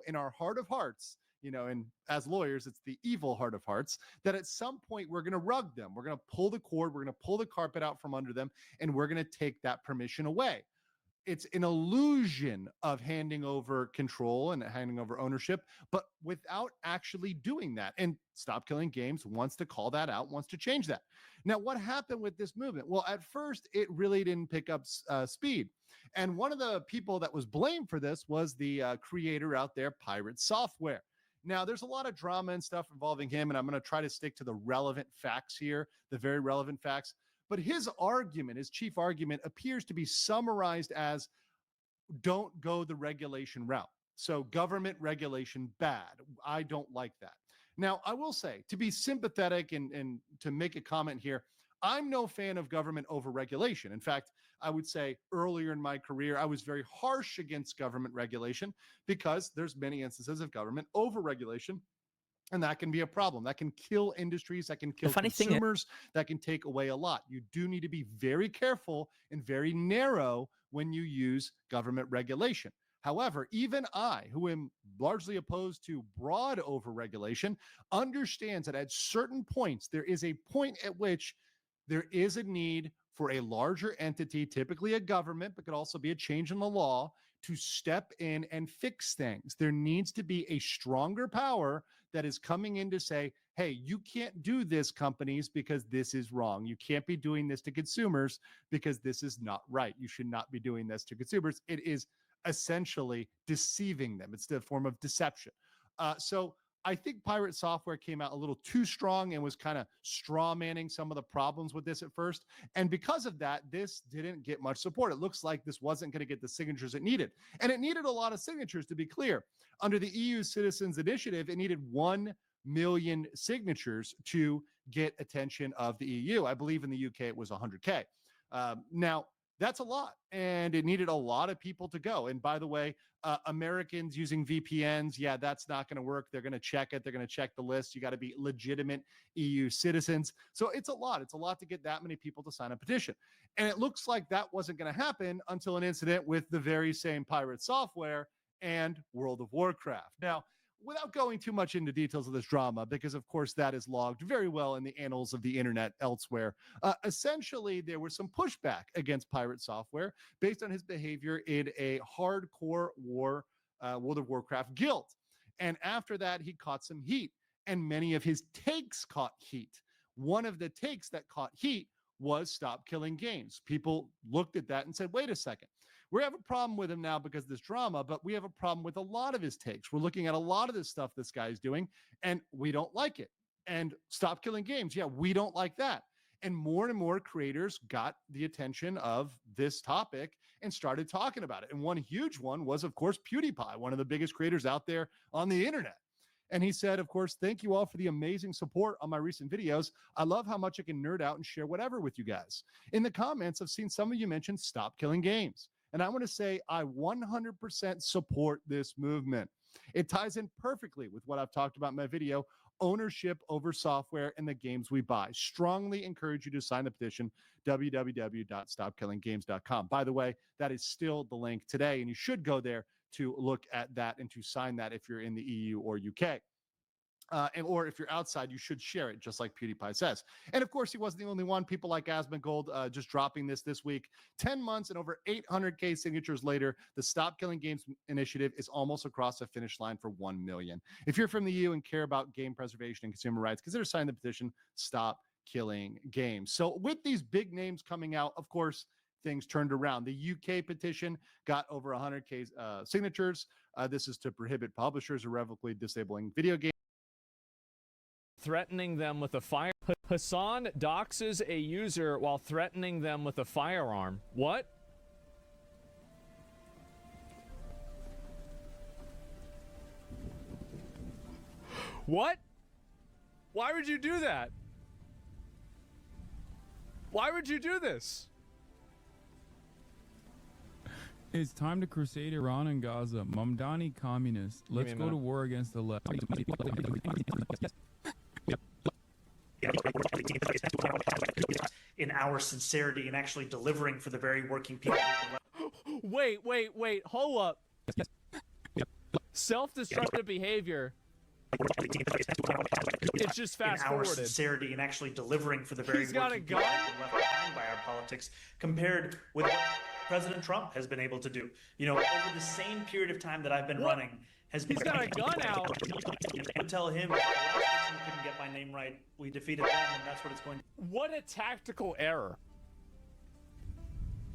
in our heart of hearts, and as lawyers, it's the evil heart of hearts, that at some point we're going to rug them. We're going to pull the cord. We're going to pull the carpet out from under them, and we're going to take that permission away. It's an illusion of handing over control and handing over ownership, but without actually doing that. And Stop Killing Games wants to call that out, wants to change that. Now, what happened with this movement? Well, at first, it really didn't pick up speed. And one of the people that was blamed for this was the creator out there, Pirate Software. Now, there's a lot of drama and stuff involving him, and I'm going to try to stick to the relevant facts here, the very relevant facts. But his argument, his chief argument, appears to be summarized as don't go the regulation route. So government regulation, bad. I don't like that. Now, I will say, to be sympathetic and to make a comment here, I'm no fan of government overregulation. In fact, I would say earlier in my career, I was very harsh against government regulation because there's many instances of government overregulation. And that can be a problem. That can kill industries, that can kill consumers, that can take away a lot. You do need to be very careful and very narrow when you use government regulation. However, even I, who am largely opposed to broad overregulation, understands that at certain points, there is a point at which there is a need for a larger entity, typically a government, but could also be a change in the law, to step in and fix things. There needs to be a stronger power that is coming in to say, hey, you can't do this, companies, because this is wrong. You can't be doing this to consumers because this is not right. You should not be doing this to consumers. It is essentially deceiving them. It's the form of deception. So I think Pirate Software came out a little too strong and was kind of straw manning some of the problems with this at first. And because of that, this didn't get much support. It looks like this wasn't going to get the signatures it needed. And it needed a lot of signatures, to be clear. Under the EU Citizens Initiative, it needed 1 million signatures to get attention of the EU. I believe in the UK it was 100K. Now, that's a lot, and it needed a lot of people to go. And by the way, Americans using VPNs, yeah, that's not going to work. They're going to check it. They're going to check the list. You got to be legitimate EU citizens. So it's a lot. It's a lot to get that many people to sign a petition. And it looks like that wasn't going to happen until an incident with the very same Pirate Software and World of Warcraft. Now, without going too much into details of this drama, because of course that is logged very well in the annals of the internet elsewhere, essentially there was some pushback against Pirate Software based on his behavior in a hardcore war, World of Warcraft guild. And after that, he caught some heat, and many of his takes caught heat. One of the takes that caught heat was Stop Killing Games. People looked at that and said, wait a second. We have a problem with him now because of this drama, but we have a problem with a lot of his takes. We're looking at a lot of this stuff this guy's doing, and we don't like it. And Stop Killing Games, yeah, we don't like that. And more creators got the attention of this topic and started talking about it. And one huge one was, of course, PewDiePie, one of the biggest creators out there on the internet. And he said, of course, thank you all for the amazing support on my recent videos. I love how much I can nerd out and share whatever with you guys. In the comments, I've seen some of you mention Stop Killing Games. And I want to say I 100% support this movement. It ties in perfectly with what I've talked about in my video, ownership over software and the games we buy. Strongly encourage you to sign the petition, www.stopkillinggames.com. By the way, that is still the link today, and you should go there to look at that and to sign that if you're in the EU or UK. Or if you're outside, you should share it, just like PewDiePie says. And of course, he wasn't the only one. People like Asmongold just dropping this week. 10 months and over 800K signatures later, the Stop Killing Games initiative is almost across the finish line for 1 million. If you're from the EU and care about game preservation and consumer rights, consider signing the petition, Stop Killing Games. So with these big names coming out, of course, things turned around. The UK petition got over 100K signatures. This is to prohibit publishers irrevocably disabling video games. Threatening them with a fire. Hassan doxes a user while threatening them with a firearm. What? What? Why would you do that? Why would you do this? It's time to crusade Iran and Gaza. Mamdani communists. Let's go to war against the left. In our sincerity and actually delivering for the very working people. Wait. Hold up. Self-destructive behavior. It's just in fast our forwarded. sincerity and actually delivering for the very He's got a working people gun? who've been left behind by our politics, compared with what President Trump has been able to do. You know, over the same period of time that I've been What? running, has been. He's got a gun out. I would tell him, the last person who couldn't get my name right, we defeated them, and that's what it's going to. What a tactical error.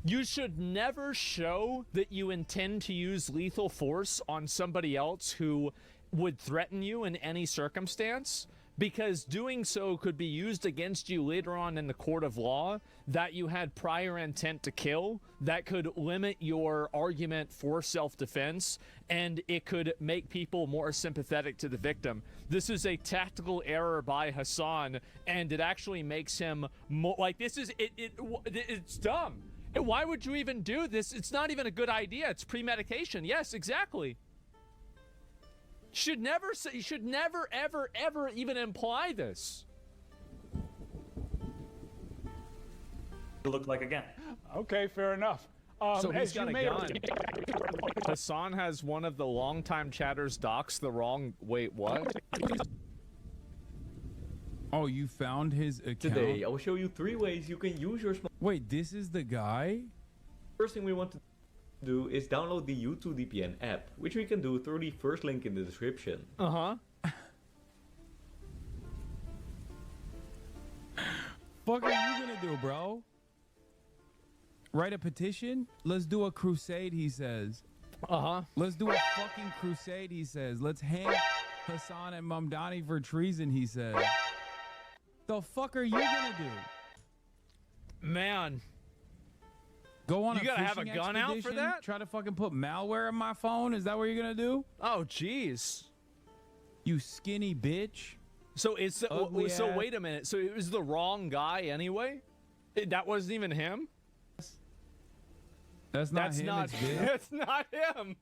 You should never show that you intend to use lethal force on somebody else who would threaten you in any circumstance, because doing so could be used against you later on in the court of law, that you had prior intent to kill, that could limit your argument for self-defense, and it could make people more sympathetic to the victim. This is a tactical error by Hassan, and it actually makes him more like, it's dumb. And why would you even do this? It's not even a good idea. It's premeditation. Yes, exactly. Should never say, you should never, ever, ever even imply this. Look like again. Okay, fair enough. So he's as you got a may gun. Hassan has one of the longtime chatters docs the wrong. Wait, what? Oh, you found his account? Today, I will show you 3 ways you can use your smart. Wait, this is the guy? First thing we want to do is download the U2 VPN app, which we can do through the first link in the description. Fuck are you gonna do, bro? Write a petition? Let's do a crusade, he says. Let's do a fucking crusade, he says. Let's hang Hassan and Mamdani for treason, he says. The fuck are you gonna do? Man. Go on You a gotta have a fishing gun out for expedition? that? Try to fucking put malware in my phone? Is that what you're gonna do? Oh, jeez. You skinny bitch. So it's Ugly so ass. wait a minute. So it was the wrong guy anyway? That wasn't even him? That's not That's him, not it's Vic. that's not him.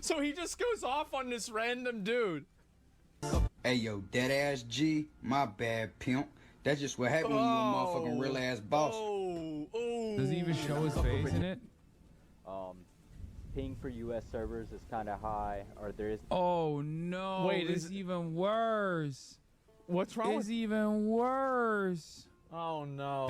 So he just goes off on this random dude. Hey yo, dead ass G, my bad pimp. That's just what happened when you a motherfucking real ass boss. Does he even show his face in it? Ping for US servers is kind of high, or there is. Oh no! Wait, it's is- even worse. What's wrong It's with even worse. Oh no.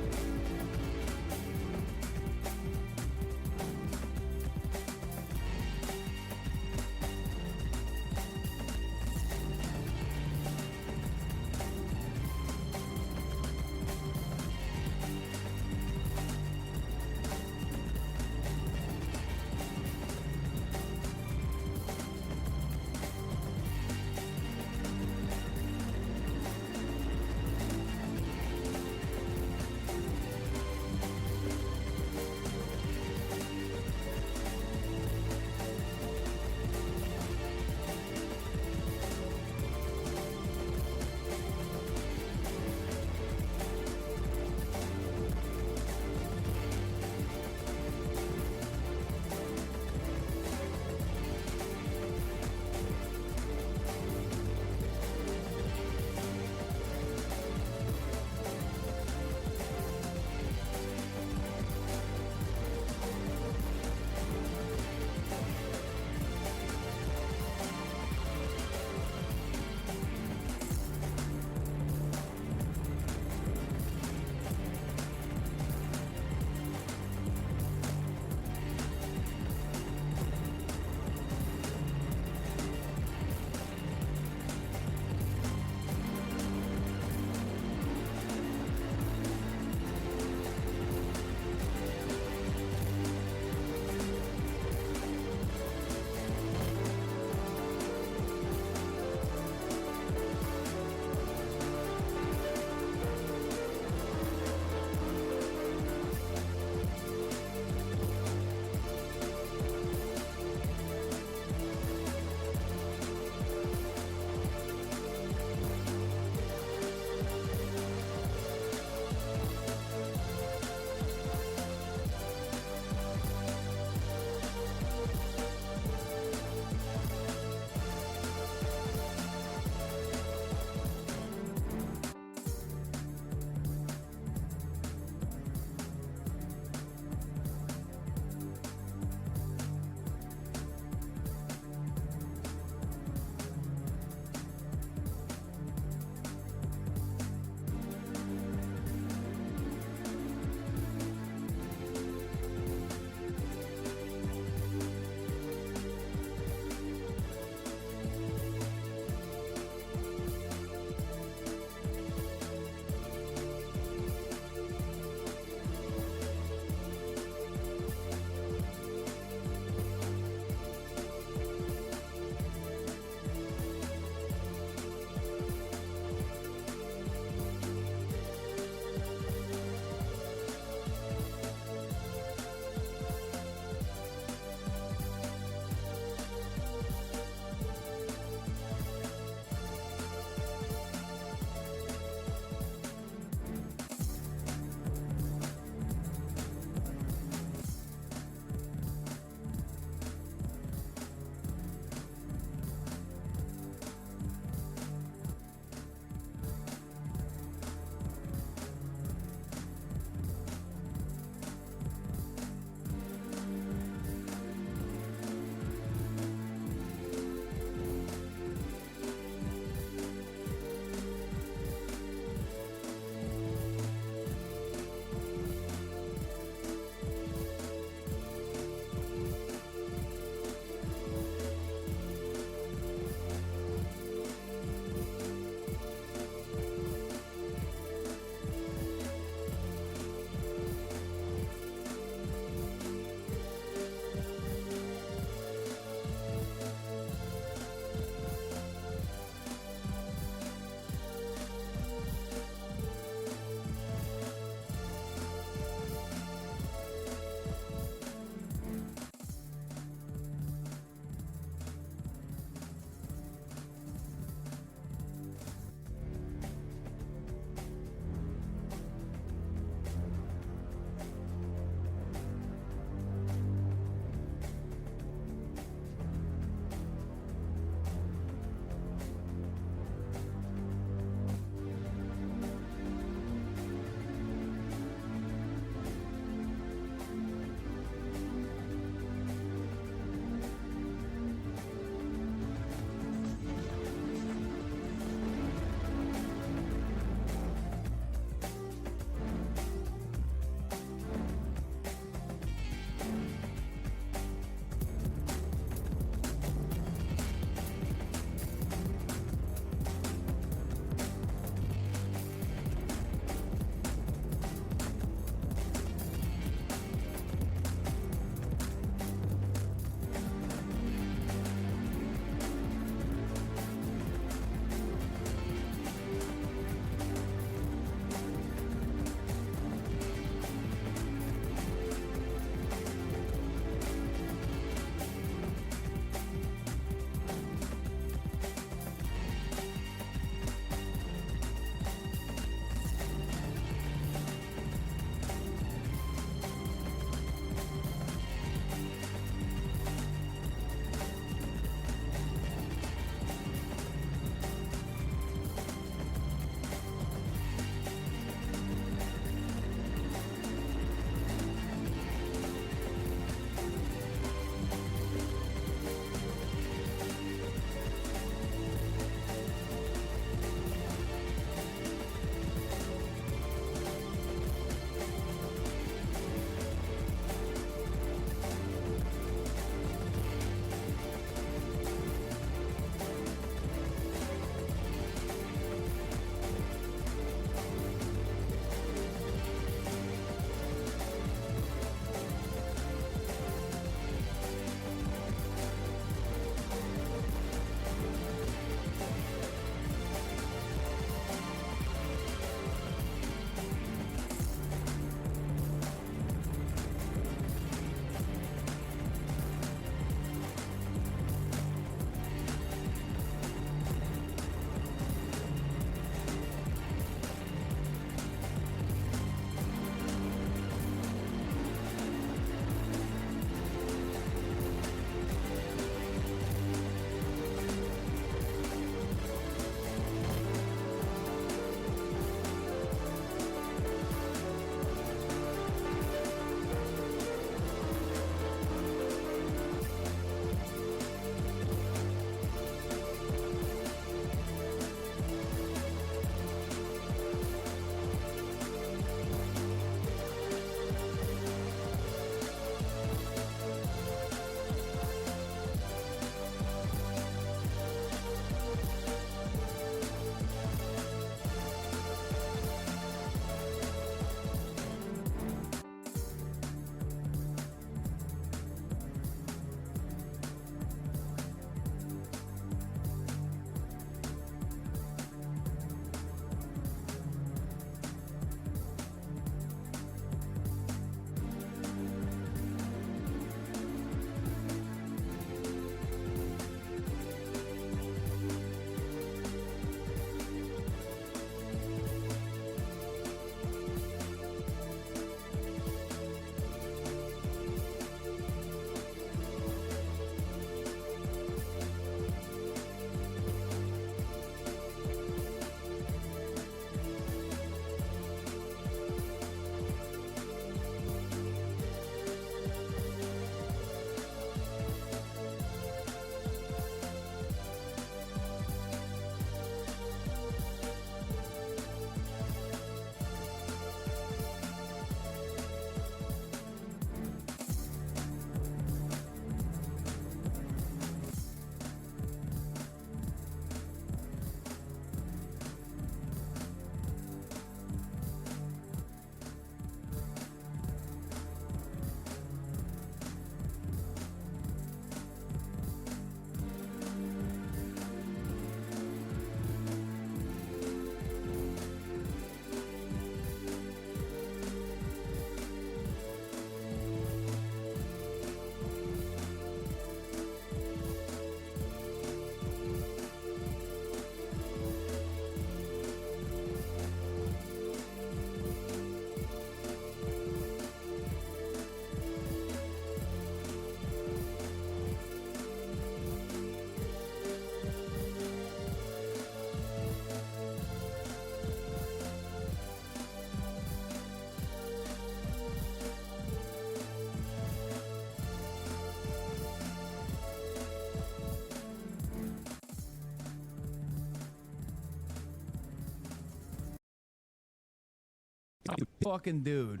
fucking dude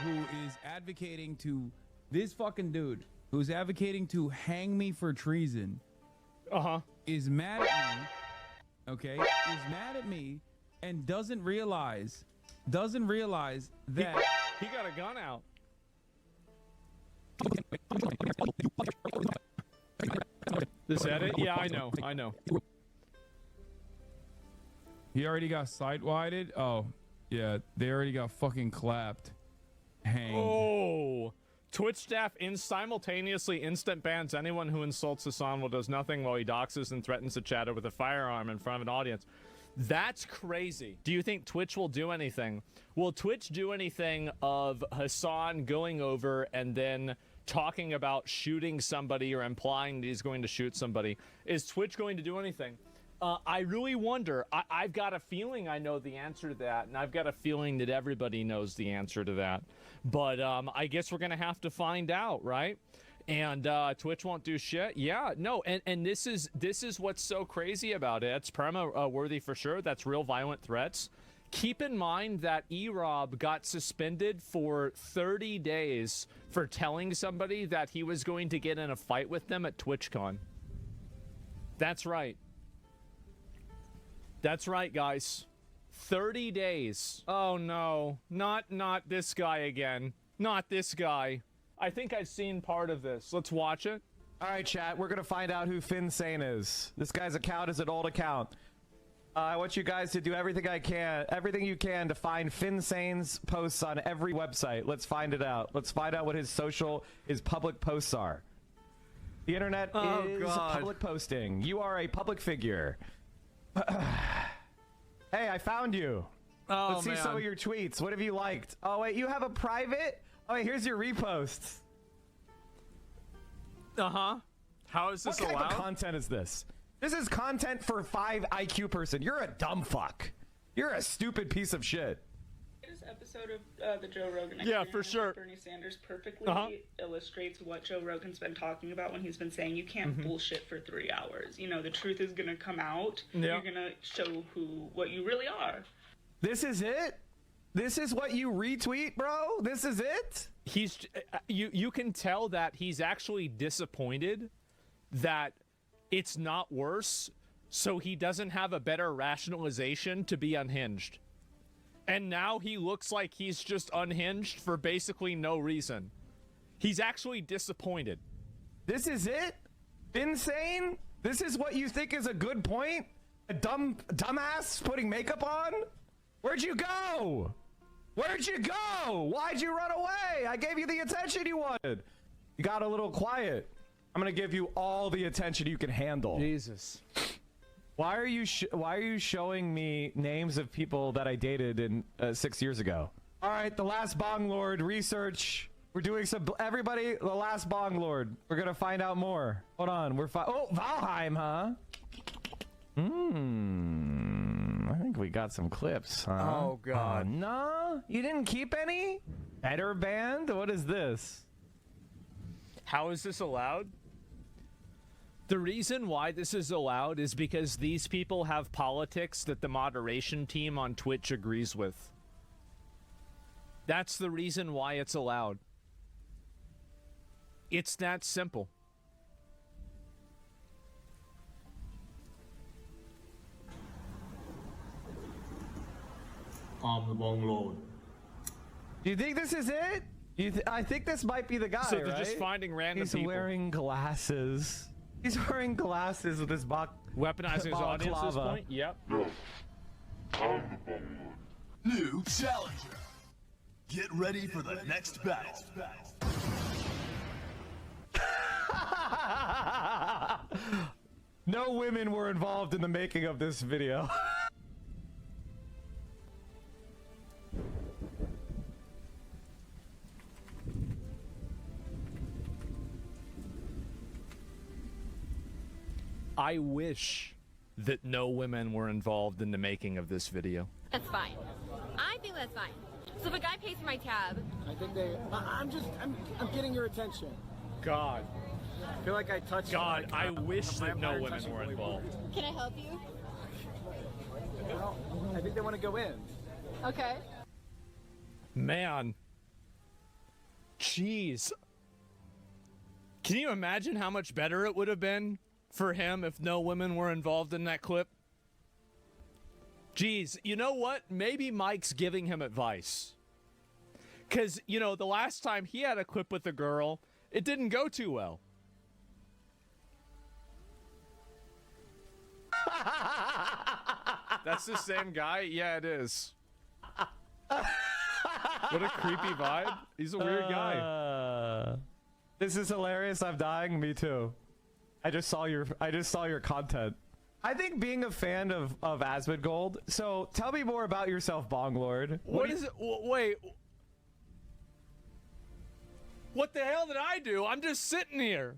who is advocating to hang me for treason is mad at me, okay? Is mad at me and doesn't realize that he got a gun out. This edit? Yeah, I know. He already got side-wided? Oh, yeah, they already got fucking clapped. Hanged. Oh! Twitch staff simultaneously instant bans anyone who insults Hassan while does nothing while he doxes and threatens to chatter with a firearm in front of an audience. That's crazy. Do you think Twitch will do anything? Will Twitch do anything of Hassan going over and then talking about shooting somebody or implying that he's going to shoot somebody? Is Twitch going to do anything? I really wonder. I've got a feeling I know the answer to that, and I've got a feeling that everybody knows the answer to that. But I guess we're going to have to find out, right? And Twitch won't do shit. Yeah, no, and this is what's so crazy about it. It's perma worthy for sure. That's real violent threats. Keep in mind that E-Rob got suspended for 30 days for telling somebody that he was going to get in a fight with them at TwitchCon. That's right. That's right, guys. 30 days. Oh no, not this guy again. Not this guy. I think I've seen part of this. Let's watch it. All right, chat. We're gonna find out who Finn Sane is. This guy's account is an old account. I want you guys to do everything you can to find Finn Sane's posts on every website. Let's find it out. Let's find out what his public posts are. The internet is public posting. You are a public figure. Hey, I found you. Oh, Let's see some of your tweets. What have you liked? Oh, wait, you have a private? Oh, wait, here's your reposts. How is this allowed? What type of content is this? This is content for 5 IQ person. You're a dumb fuck. You're a stupid piece of shit. This episode of the Joe Rogan yeah, for sure. with Bernie Sanders perfectly illustrates what Joe Rogan's been talking about when he's been saying you can't bullshit for 3 hours. You know, the truth is going to come out. You're going to show what you really are. This is it? This is what you retweet, bro? This is it? He's you can tell that he's actually disappointed that it's not worse, so he doesn't have a better rationalization to be unhinged. And now he looks like he's just unhinged for basically no reason. He's actually disappointed. This is it? Insane? This is what you think is a good point? A dumbass putting makeup on? Where'd you go? Where'd you go? Why'd you run away? I gave you the attention you wanted. You got a little quiet. I'm gonna give you all the attention you can handle. Jesus. Why are you showing me names of people that I dated in 6 years ago? All right, the last Bong Lord research. We're doing some. Everybody, the last Bong Lord. We're gonna find out more. Hold on, oh, Valheim, huh? I think we got some clips, huh? Oh God. No, you didn't keep any. Better band. What is this? How is this allowed? The reason why this is allowed is because these people have politics that the moderation team on Twitch agrees with. That's the reason why it's allowed. It's that simple. The Bong Lord. Do you think this is it? I think this might be the guy, so they're right? just finding random He's people. wearing glasses. He's wearing glasses with his weaponizing his audience at this point. Yep. No. I'm the Bong Lord. New challenger. Get ready for the next battle. No women were involved in the making of this video. I wish that no women were involved in the making of this video. That's fine. I think that's fine. So if a guy pays for my tab, I think I'm getting your attention. God. I feel like I touched. God, I wish that no women were involved. Can I help you? I think they want to go in. Okay. Man. Jeez. Can you imagine how much better it would have been for him if no women were involved in that clip? Jeez, you know what? Maybe Mike's giving him advice. Because, you know, the last time he had a clip with a girl, it didn't go too well. That's the same guy? Yeah, it is. What a creepy vibe. He's a weird guy. This is hilarious. I'm dying. Me too. I just saw your content. I think being a fan of Asmongold. So tell me more about yourself, Bonglord. What is it? Wait. What the hell did I do? I'm just sitting here.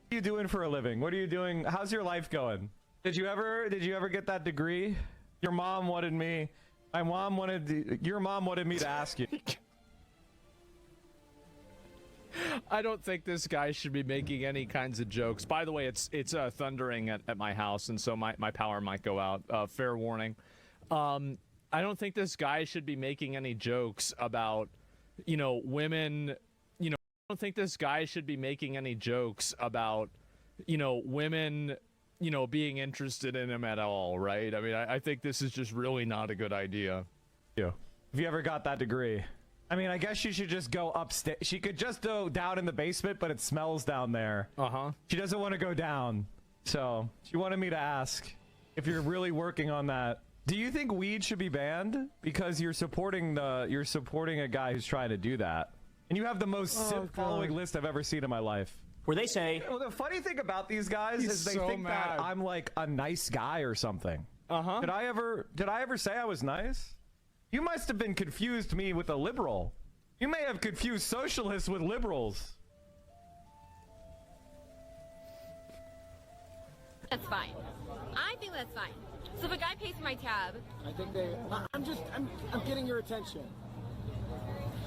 What are you doing for a living? What are you doing? How's your life going? Did you ever get that degree? Your mom wanted me. Your mom wanted me to ask you. I don't think this guy should be making any kinds of jokes. By the way, it's thundering at my house, and so my power might go out. Fair warning. I don't think this guy should be making any jokes about, you know, women. You know, I don't think this guy should be making any jokes about, you know, women, you know, being interested in him at all, right? I mean, I think this is just really not a good idea. Yeah. If you ever got that degree. I mean, I guess she should just go upstairs. She could just go down in the basement, but it smells down there. Uh-huh. She doesn't want to go down. So she wanted me to ask if you're really working on that. Do you think weed should be banned? Because you're supporting a guy who's trying to do that. And you have the most simp following list I've ever seen in my life. Where they say... Well, the funny thing about these guys is they think that I'm like a nice guy or something. Uh-huh. Did I ever say I was nice? You must have been confused me with a liberal. You may have confused socialists with liberals. That's fine. I think that's fine. So if a guy pays for my tab... I think I'm getting your attention.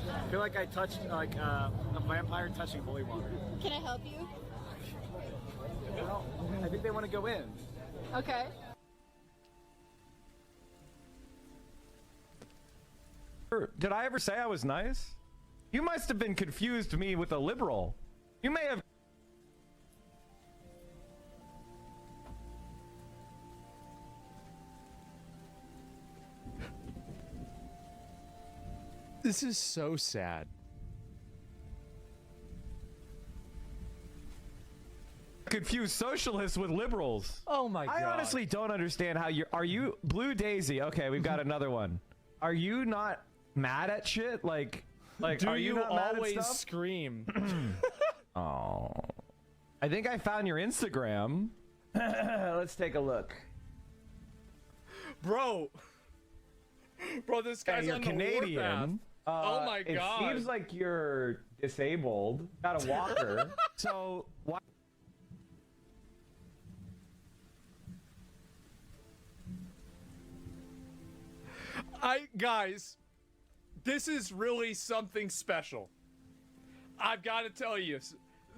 I feel like I touched like a vampire touching holy water. Can I help you? Well, I think they want to go in. Okay. Did I ever say I was nice? You must have been confused me with a liberal. You may have... This is so sad. Confuse socialists with liberals. Oh my god. I honestly don't understand how are you Blue Daisy? Okay, we've got another one. Are you not mad at shit? Like do are you you not mad at always stuff? scream? Oh. I think I found your Instagram. Let's take a look. Bro, this guy's on the Canadian. Oh my god. It seems like you're disabled. Got a walker. So why? Guys, this is really something special. I've got to tell you,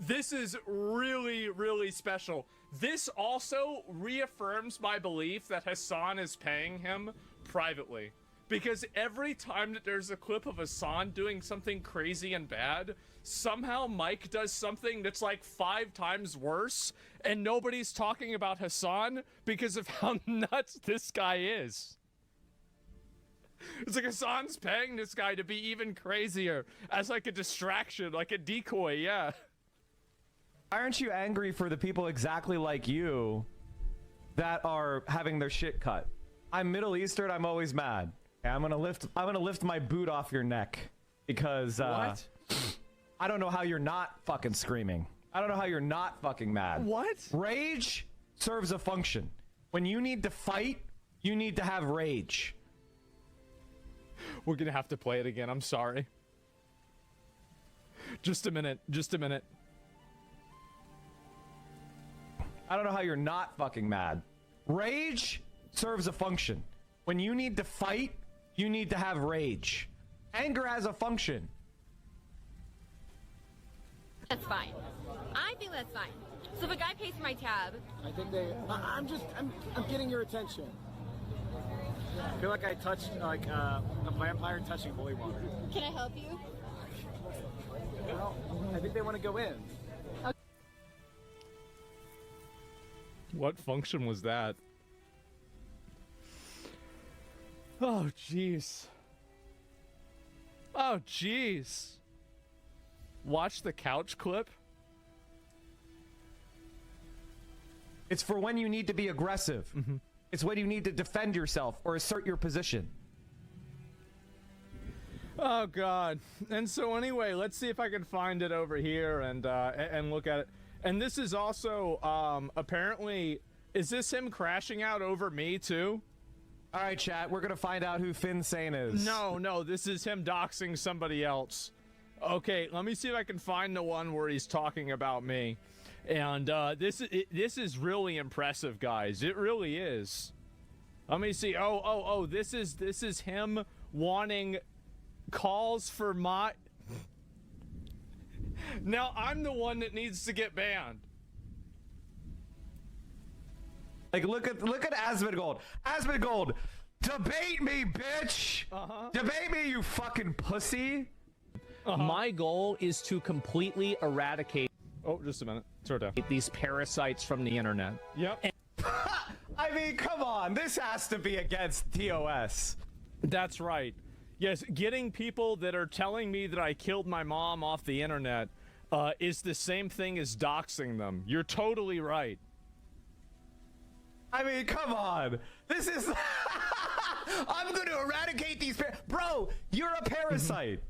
this is really, really special. This also reaffirms my belief that Hassan is paying him privately. Because every time that there's a clip of Hassan doing something crazy and bad, somehow Mike does something that's like 5 times worse, and nobody's talking about Hassan because of how nuts this guy is. It's like Hassan's paying this guy to be even crazier as like a distraction, like a decoy, yeah. Why aren't you angry for the people exactly like you that are having their shit cut? I'm Middle Eastern, I'm always mad. Okay, I'm gonna lift my boot off your neck because what? I don't know how you're not fucking screaming. I don't know how you're not fucking mad. What? Rage serves a function. When you need to fight, you need to have rage. We're gonna have to play it again. I'm sorry. Just a minute. Just a minute. I don't know how you're not fucking mad. Rage serves a function. When you need to fight, you need to have rage. Anger has a function. That's fine. I think that's fine. So if a guy pays for my tab... I think I'm getting your attention. I feel like I touched like a vampire touching holy water. Can I help you? Well, I think they want to go in. What function was that? Oh, jeez. Oh, jeez. Watch the couch clip. It's for when you need to be aggressive. It's when you need to defend yourself or assert your position. Oh God. And so anyway, let's see if I can find it over here and look at it. And this is also apparently, is this him crashing out over me too? All right, chat, we're gonna find out who Finsane is. No, this is him doxing somebody else. Okay, let me see if I can find the one where he's talking about me. And this is really impressive, guys. It really is. Let me see. Oh, this is him wanting calls for my. Now I'm the one that needs to get banned. Like, look at Asmongold. Asmongold, debate me, bitch. Debate me, you fucking pussy. My goal is to completely eradicate. Oh, just a minute. Sort of. These parasites from the internet. Yep. I mean, come on. This has to be against TOS. That's right. Yes, getting people that are telling me that I killed my mom off the internet is the same thing as doxing them. You're totally right. I mean, come on. This is... I'm going to eradicate these... Bro, you're a parasite.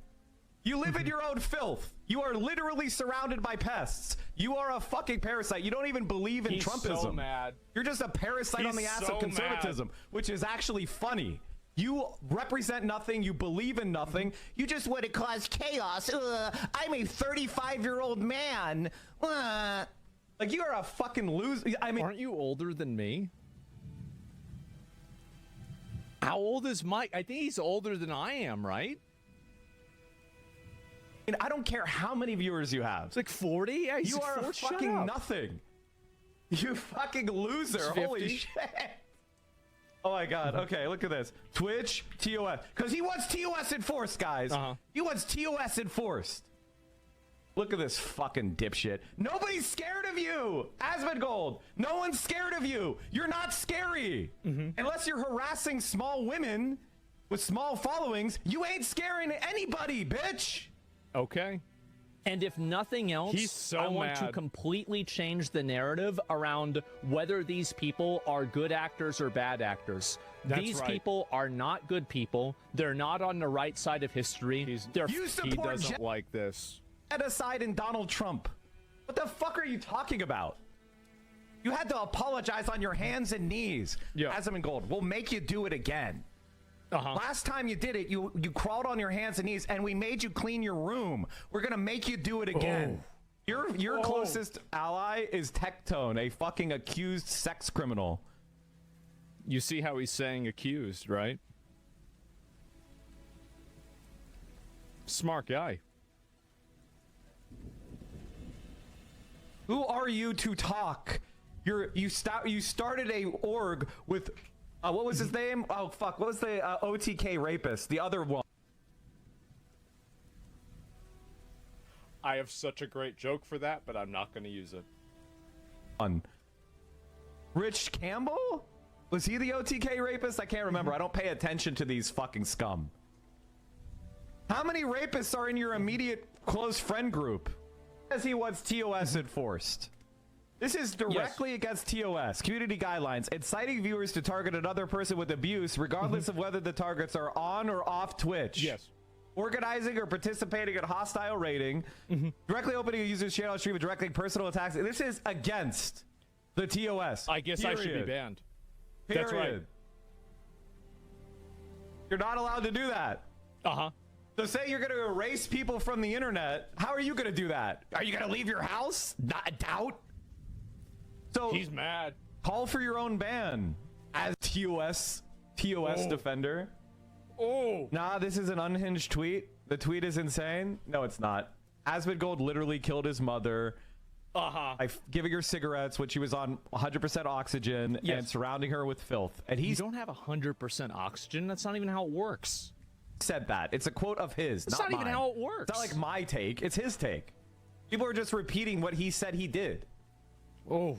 You live in your own filth. You are literally surrounded by pests. You are a fucking parasite. You don't even believe in Trumpism. He's so mad. You're just a parasite on the ass of conservatism, which is actually funny. You represent nothing. You believe in nothing. You just want to cause chaos. I'm a 35-year-old man. Like, you are a fucking loser. I mean, aren't you older than me? How old is Mike? I think he's older than I am, right? And I don't care how many viewers you have. It's like 40? Yeah, you are a fucking nothing. You fucking loser. Holy shit. Oh my God. Okay, look at this. Twitch, TOS. Because he wants TOS enforced, guys. He wants TOS enforced. Look at this fucking dipshit. Nobody's scared of you. Asmongold. No one's scared of you. You're not scary. Unless you're harassing small women with small followings, you ain't scaring anybody, bitch. Okay. And if nothing else, I want to completely change the narrative around whether these people are good actors or bad actors. These people are not good people. They're not on the right side of history. He doesn't like this. Genocide in Donald Trump. What the fuck are you talking about? You had to apologize on your hands and knees. Asmongold, we'll make you do it again. Last time you did it, you crawled on your hands and knees, and we made you clean your room. We're gonna make you do it again. Your closest ally is Tectone, a fucking accused sex criminal. You see how he's saying accused, right? Smart guy. Who are you to talk? You started a org with what was his name? Oh fuck, what was the OTK rapist? The other one. I have such a great joke for that, but I'm not going to use it. Rich Campbell? Was he the OTK rapist? I can't remember. I don't pay attention to these fucking scum. How many rapists are in your immediate close friend group? As he wants TOS enforced. This is directly against TOS, community guidelines, inciting viewers to target another person with abuse, regardless of whether the targets are on or off Twitch. Organizing or participating in hostile raiding, directly opening a user's channel stream and directing personal attacks. This is against the TOS. I guess I should be banned. That's right. You're not allowed to do that. So say you're going to erase people from the internet. How are you going to do that? Are you going to leave your house? Not a doubt. So he's mad. Call for your own ban as TOS defender. Nah, this is an unhinged tweet. The tweet is insane. No, it's not. Asmongold literally killed his mother. by giving her cigarettes when she was on 100% oxygen and surrounding her with filth. And You don't have 100% oxygen. That's not even how it works. Said that. It's a quote of his. That's not even mine. how it works. It's not like my take. It's his take. People are just repeating what he said he did. Oh.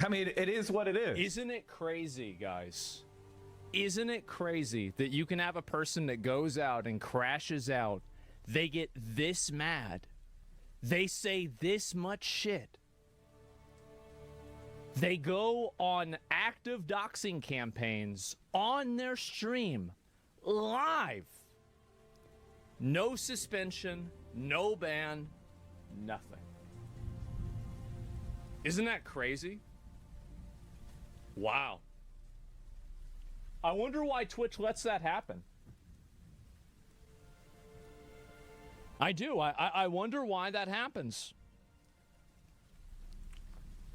I mean, it is what it is. Isn't it crazy, guys? Isn't it crazy that you can have a person that goes out and crashes out, they get this mad, they say this much shit, they go on active doxing campaigns on their stream, live, no suspension, no ban, nothing. Isn't that crazy? Wow. I wonder why Twitch lets that happen. I do. I wonder why that happens.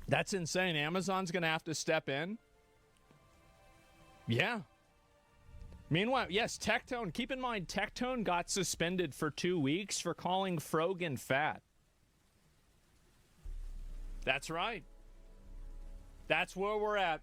That's insane. Amazon's going to have to step in. Yeah. Meanwhile, yes, Tectone. Keep in mind, Tectone got suspended for 2 weeks for calling Frogan fat. That's right. That's where we're at.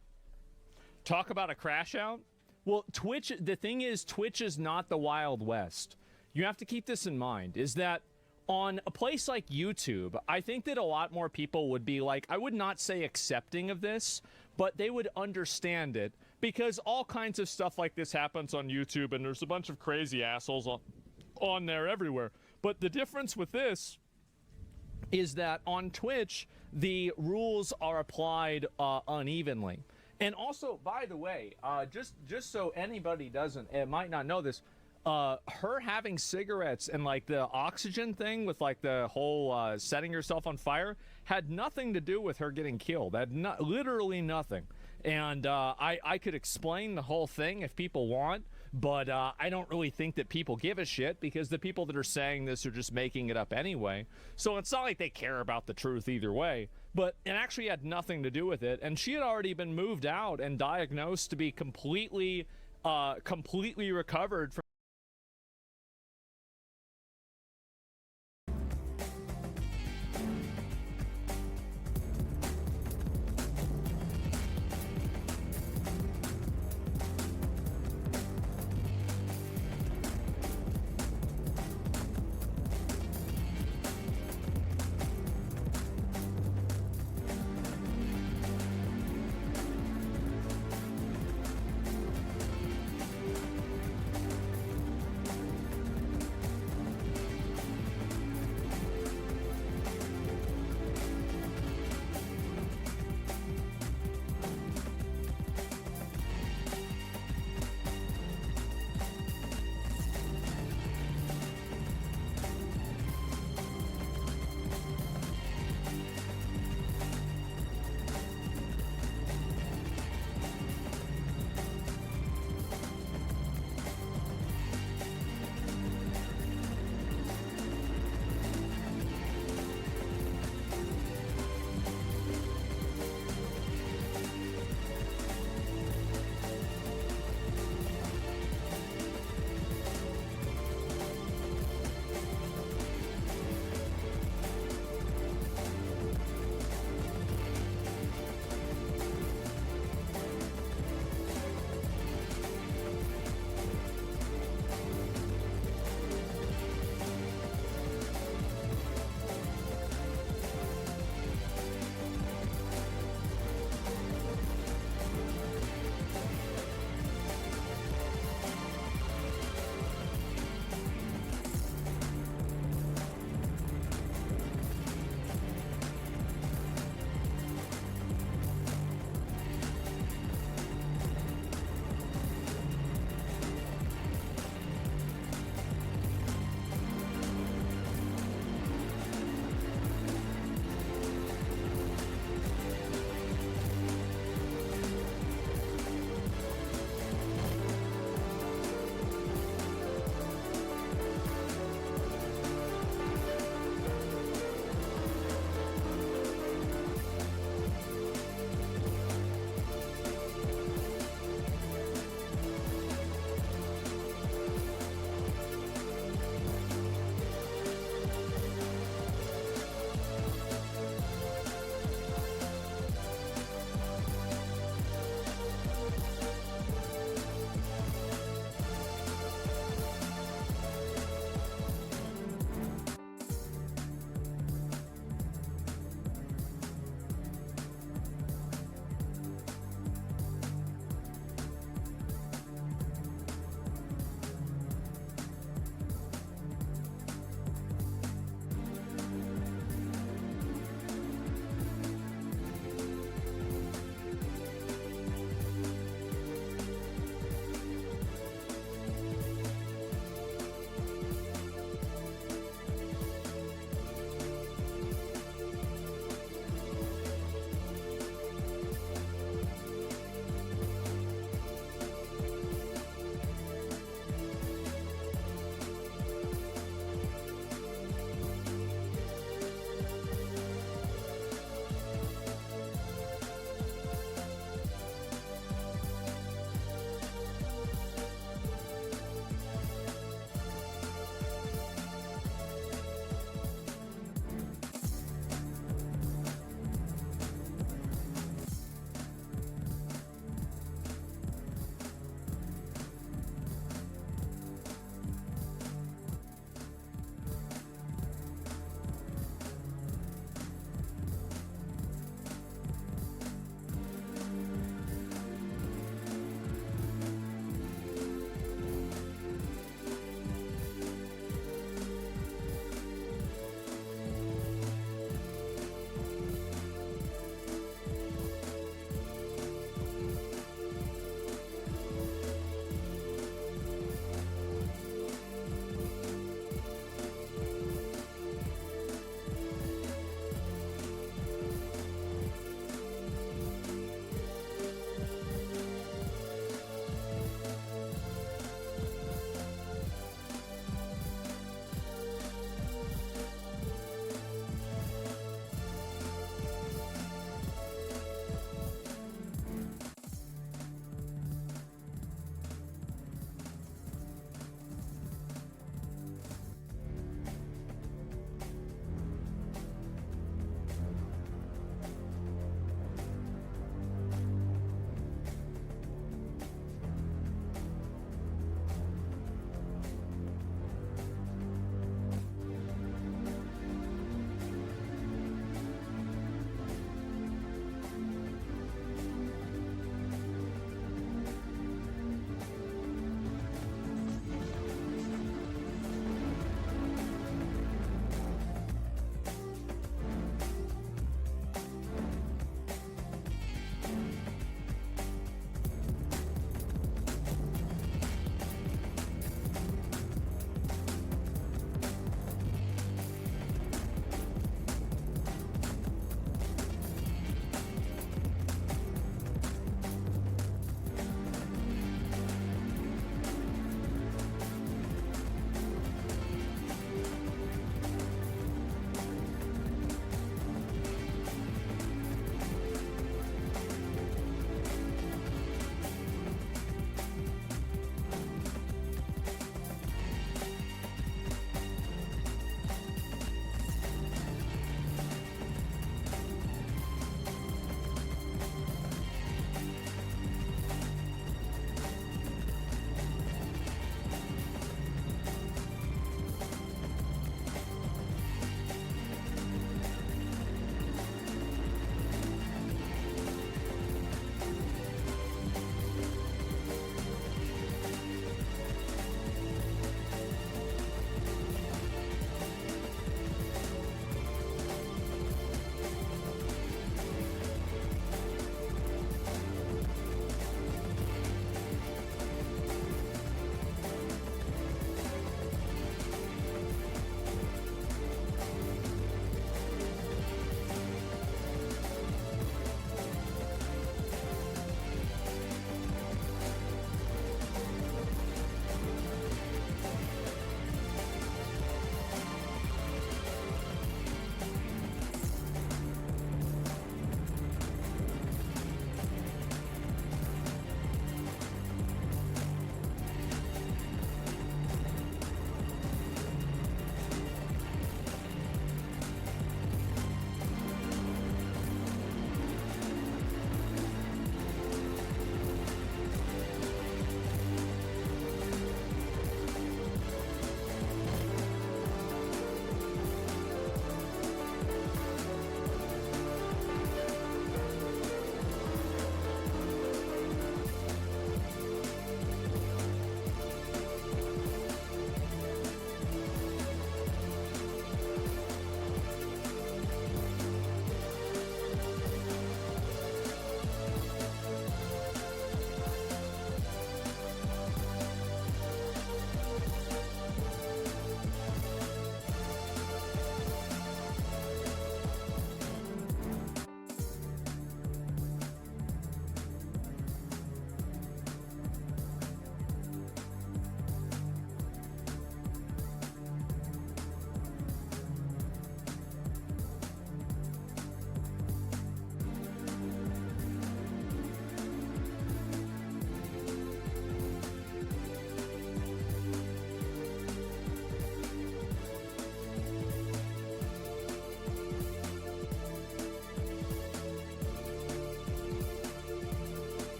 Talk about a crash out. Well, Twitch, the thing is, Twitch is not the Wild West. You have to keep this in mind, is that on a place like YouTube, I think that a lot more people would be like, I would not say accepting of this, but they would understand it, because all kinds of stuff like this happens on YouTube, and there's a bunch of crazy assholes on there everywhere. But the difference with this is that on Twitch, the rules are applied unevenly. And also, by the way, just so anybody might not know this, her having cigarettes and like the oxygen thing with like the whole setting herself on fire had nothing to do with her getting killed. Had literally nothing. And I could explain the whole thing if people want, but I don't really think that people give a shit, because the people that are saying this are just making it up anyway. So it's not like they care about the truth either way. But it actually had nothing to do with it, and she had already been moved out and diagnosed to be completely recovered from.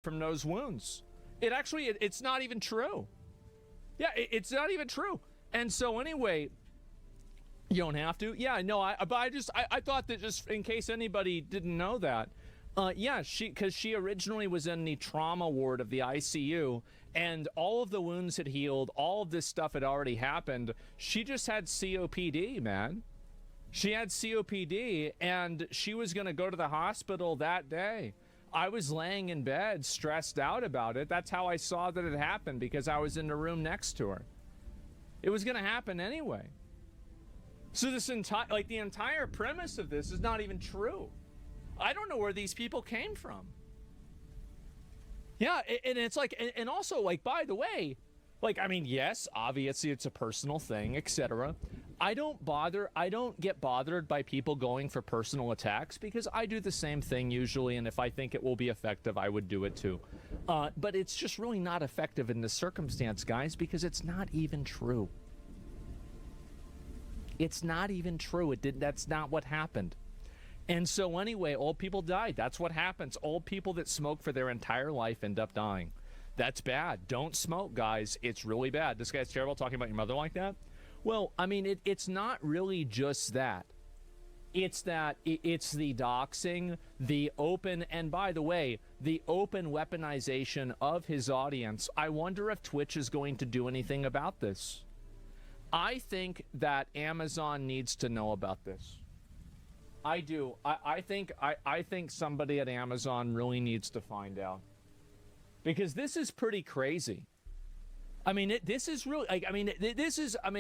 from those wounds. It's not even true. Yeah, it's not even true. And so anyway, you don't have to. Yeah, no, I thought that, just in case anybody didn't know that, yeah, because she originally was in the trauma ward of the ICU, and all of the wounds had healed, all of this stuff had already happened. She just had COPD, man. She had COPD, and she was going to go to the hospital that day. I was laying in bed, stressed out about it. That's how I saw that it happened, because I was in the room next to her. It was going to happen anyway. So this the entire premise of this is not even true. I don't know where these people came from. Yeah, and it's like, and also, like, by the way, like, I mean, yes, obviously it's a personal thing, etc. I don't get bothered by people going for personal attacks, because I do the same thing usually, and if I think it will be effective, I would do it too. But it's just really not effective in this circumstance, guys, because it's not even true. It's not even true. That's not what happened. And so anyway, old people died. That's what happens. Old people that smoke for their entire life end up dying. That's bad. Don't smoke, guys. It's really bad. This guy's terrible talking about your mother like that. Well, I mean, it's not really just that. It's that it's the doxing, the open, and by the way, the open weaponization of his audience. I wonder if Twitch is going to do anything about this. I think that Amazon needs to know about this. I do. I think somebody at Amazon really needs to find out, because this is pretty crazy. I mean, this is really, like, I mean,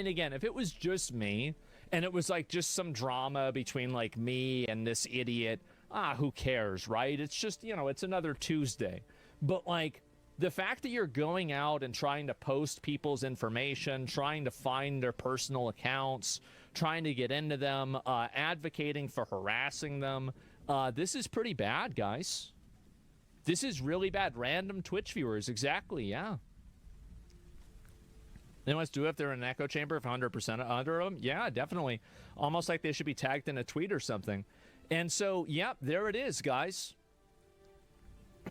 again, if it was just me and it was like just some drama between like me and this idiot, who cares, right? It's just, it's another Tuesday. But like, the fact that you're going out and trying to post people's information, trying to find their personal accounts, trying to get into them, advocating for harassing them, this is pretty bad, guys. This is really bad. Random Twitch viewers, exactly, yeah. They must do it if they're in an echo chamber, if 100% under them. Yeah, definitely. Almost like they should be tagged in a tweet or something. And so, yeah, there it is, guys.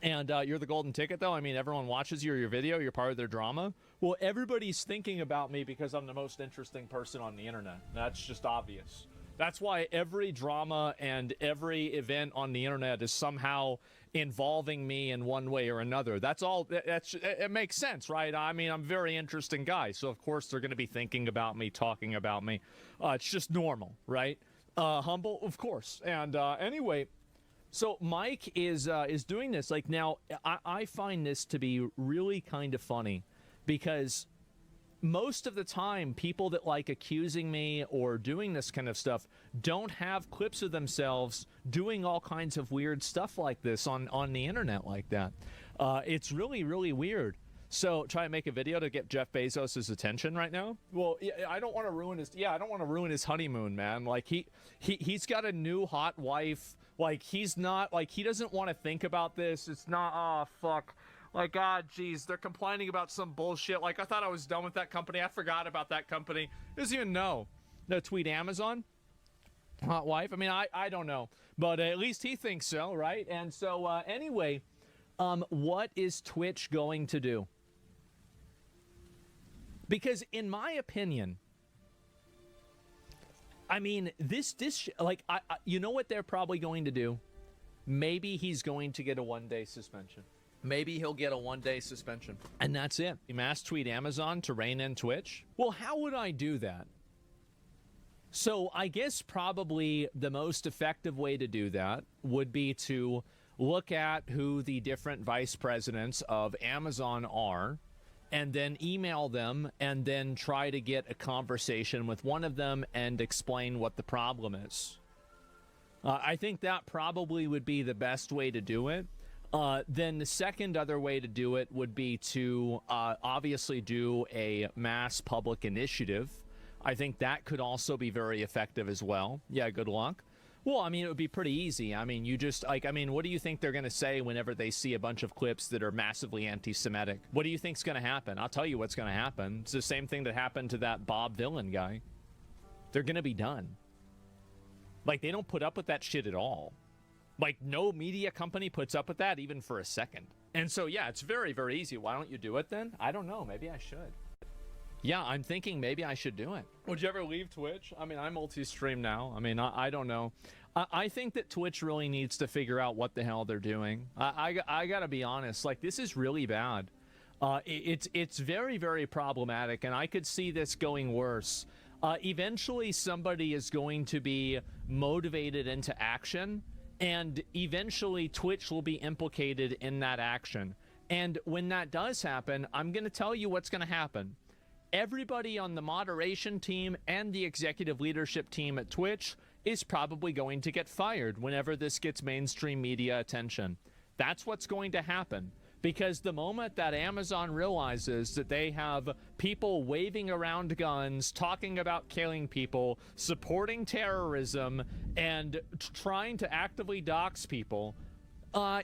And you're the golden ticket, though. I mean, everyone watches your video. You're part of their drama. Well, everybody's thinking about me because I'm the most interesting person on the internet. That's just obvious. That's why every drama and every event on the internet is somehow involving me in one way or another. That's all. It makes sense, right? I mean, I'm a very interesting guy, so of course they're going to be thinking about me, talking about me. It's just normal, right? Humble, of course. And anyway. So Mike is doing this. Like, now, I find this to be really kind of funny, because most of the time, people that like accusing me or doing this kind of stuff don't have clips of themselves doing all kinds of weird stuff like this on the internet like that. It's really, really weird. So try and make a video to get Jeff Bezos' attention right now. Well, I don't want to ruin his. Yeah, I don't want to ruin his honeymoon, man. Like he's got a new hot wife. Like, he's not, like, he doesn't want to think about this. It's not, oh, fuck. Like, God, geez, they're complaining about some bullshit. Like, I thought I was done with that company. I forgot about that company. He doesn't even know. No, tweet Amazon? Hot wife? I mean, I don't know. But at least he thinks so, right? And so, anyway, what is Twitch going to do? Because, in my opinion, I mean, like, you know what they're probably going to do? Maybe he's going to get a one-day suspension. Maybe he'll get a one-day suspension. And that's it. Mass tweet Amazon to rein in Twitch? Well, how would I do that? So I guess probably the most effective way to do that would be to look at who the different vice presidents of Amazon are, and then email them, and then try to get a conversation with one of them and explain what the problem is. I think that probably would be the best way to do it. Then the second other way to do it would be to obviously do a mass public initiative. I think that could also be very effective as well. Yeah, good luck. Well, I mean, it would be pretty easy. I mean, you just, like, I mean, what do you think they're going to say whenever they see a bunch of clips that are massively anti-Semitic? What do you think's going to happen? I'll tell you what's going to happen. It's the same thing that happened to that Bob Villain guy. They're going to be done. Like, they don't put up with that shit at all. Like, no media company puts up with that even for a second. And so, yeah, it's very, very easy. Why don't you do it then? I don't know. Maybe I should. Yeah, I'm thinking maybe I should do it. Would you ever leave Twitch? I mean, I multi-stream now. I mean, I don't know. I think that Twitch really needs to figure out what the hell they're doing. I gotta be honest. Like, this is really bad. It's very, very problematic, and I could see this going worse. Eventually, somebody is going to be motivated into action, and eventually Twitch will be implicated in that action. And when that does happen, I'm going to tell you what's going to happen. Everybody on the moderation team and the executive leadership team at Twitch is probably going to get fired whenever this gets mainstream media attention. That's what's going to happen. Because the moment that Amazon realizes that they have people waving around guns, talking about killing people, supporting terrorism, and trying to actively dox people,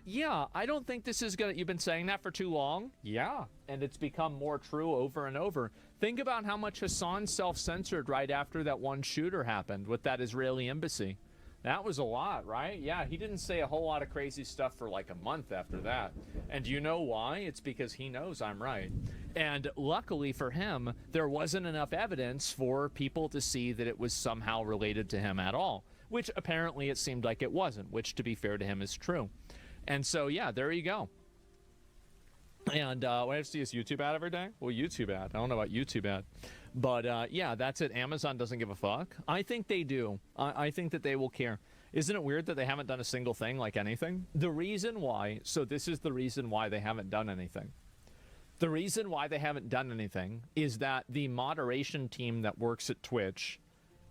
yeah, I don't think this is gonna... You've been saying that for too long? Yeah, and it's become more true over and over. Think about how much Hassan self-censored right after that one shooter happened with that Israeli embassy. That was a lot, right? Yeah, he didn't say a whole lot of crazy stuff for like a month after that. And do you know why? It's because he knows I'm right. And luckily for him, there wasn't enough evidence for people to see that it was somehow related to him at all, which apparently it seemed like it wasn't, which to be fair to him is true. And so, yeah, there you go. And what I have to see is YouTube ad every day? Well, YouTube ad. I don't know about YouTube ad. But, yeah, that's it. Amazon doesn't give a fuck. I think they do. I think that they will care. Isn't it weird that they haven't done a single thing like anything? The reason why, so this is the reason why they haven't done anything. The reason why they haven't done anything is that the moderation team that works at Twitch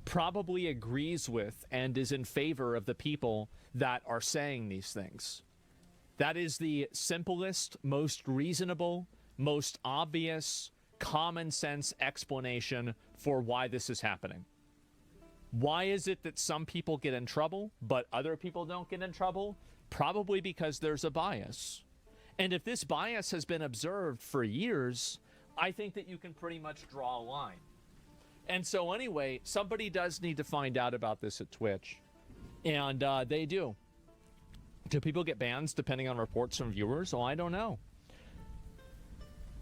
probably agrees with and is in favor of the people that are saying these things. That is the simplest, most reasonable, most obvious, common sense explanation for why this is happening. Why is it that some people get in trouble, but other people don't get in trouble? Probably because there's a bias. And if this bias has been observed for years, I think that you can pretty much draw a line. And so anyway, somebody does need to find out about this at Twitch. And they do. Do people get bans depending on reports from viewers? Oh, I don't know.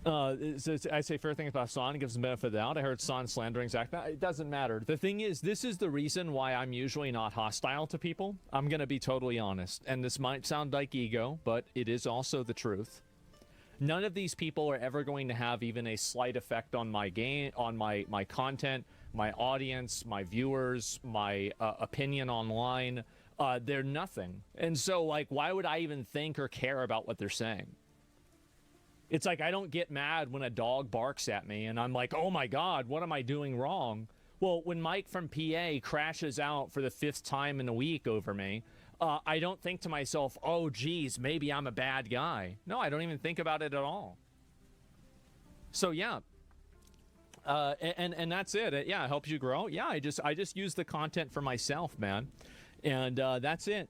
I say fair things about Son, gives him the benefit of the doubt. I heard Son slandering Zach. It doesn't matter. The thing is, this is the reason why I'm usually not hostile to people. I'm going to be totally honest. And this might sound like ego, but it is also the truth. None of these people are ever going to have even a slight effect on my game, on my content, my audience, my viewers, my opinion online. They're nothing. And so, like, why would I even think or care about what they're saying? It's like I don't get mad when a dog barks at me and I'm like, oh my God, what am I doing wrong? Well, when Mike from PA crashes out for the 5th time in a week over me, I don't think to myself, oh, geez, maybe I'm a bad guy. No, I don't even think about it at all. So, yeah. And that's it. Yeah, it helps you grow. Yeah, I just use the content for myself, man. And that's it.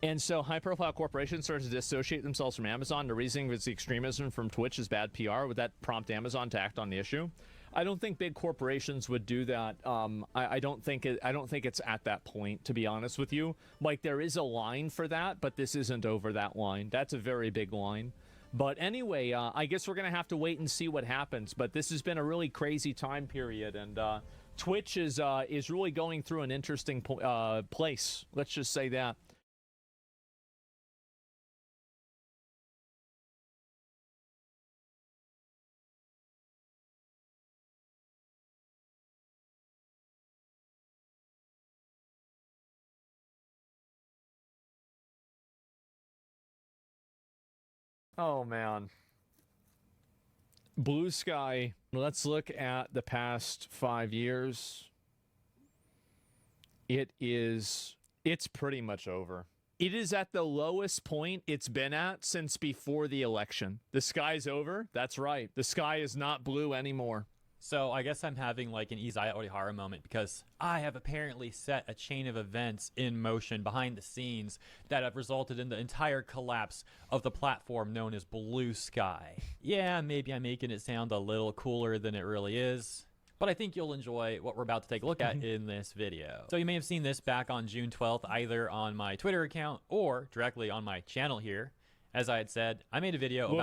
And so high-profile corporations start to dissociate themselves from Amazon. The reasoning it's the extremism from Twitch is bad PR. Would that prompt Amazon to act on the issue? I don't think big corporations would do that. I don't think it's at that point, to be honest with you. Like, there is a line for that, but this isn't over that line. That's a very big line. But anyway, I guess we're gonna have to wait and see what happens. But this has been a really crazy time period, and Twitch is really going through an interesting place. Let's just say that. Oh, man. Blue Sky. Let's look at the past 5 years. It's pretty much over. It is at the lowest point it's been at since before the election. The sky's over? That's right. The sky is not blue anymore. So I guess I'm having like an Izaya Orihara moment because I have apparently set a chain of events in motion behind the scenes that have resulted in the entire collapse of the platform known as Blue Sky. Yeah, maybe I'm making it sound a little cooler than it really is, but I think you'll enjoy what we're about to take a look at in this video. So you may have seen this back on June 12th, either on my Twitter account or directly on my channel here. As I had said, I made a video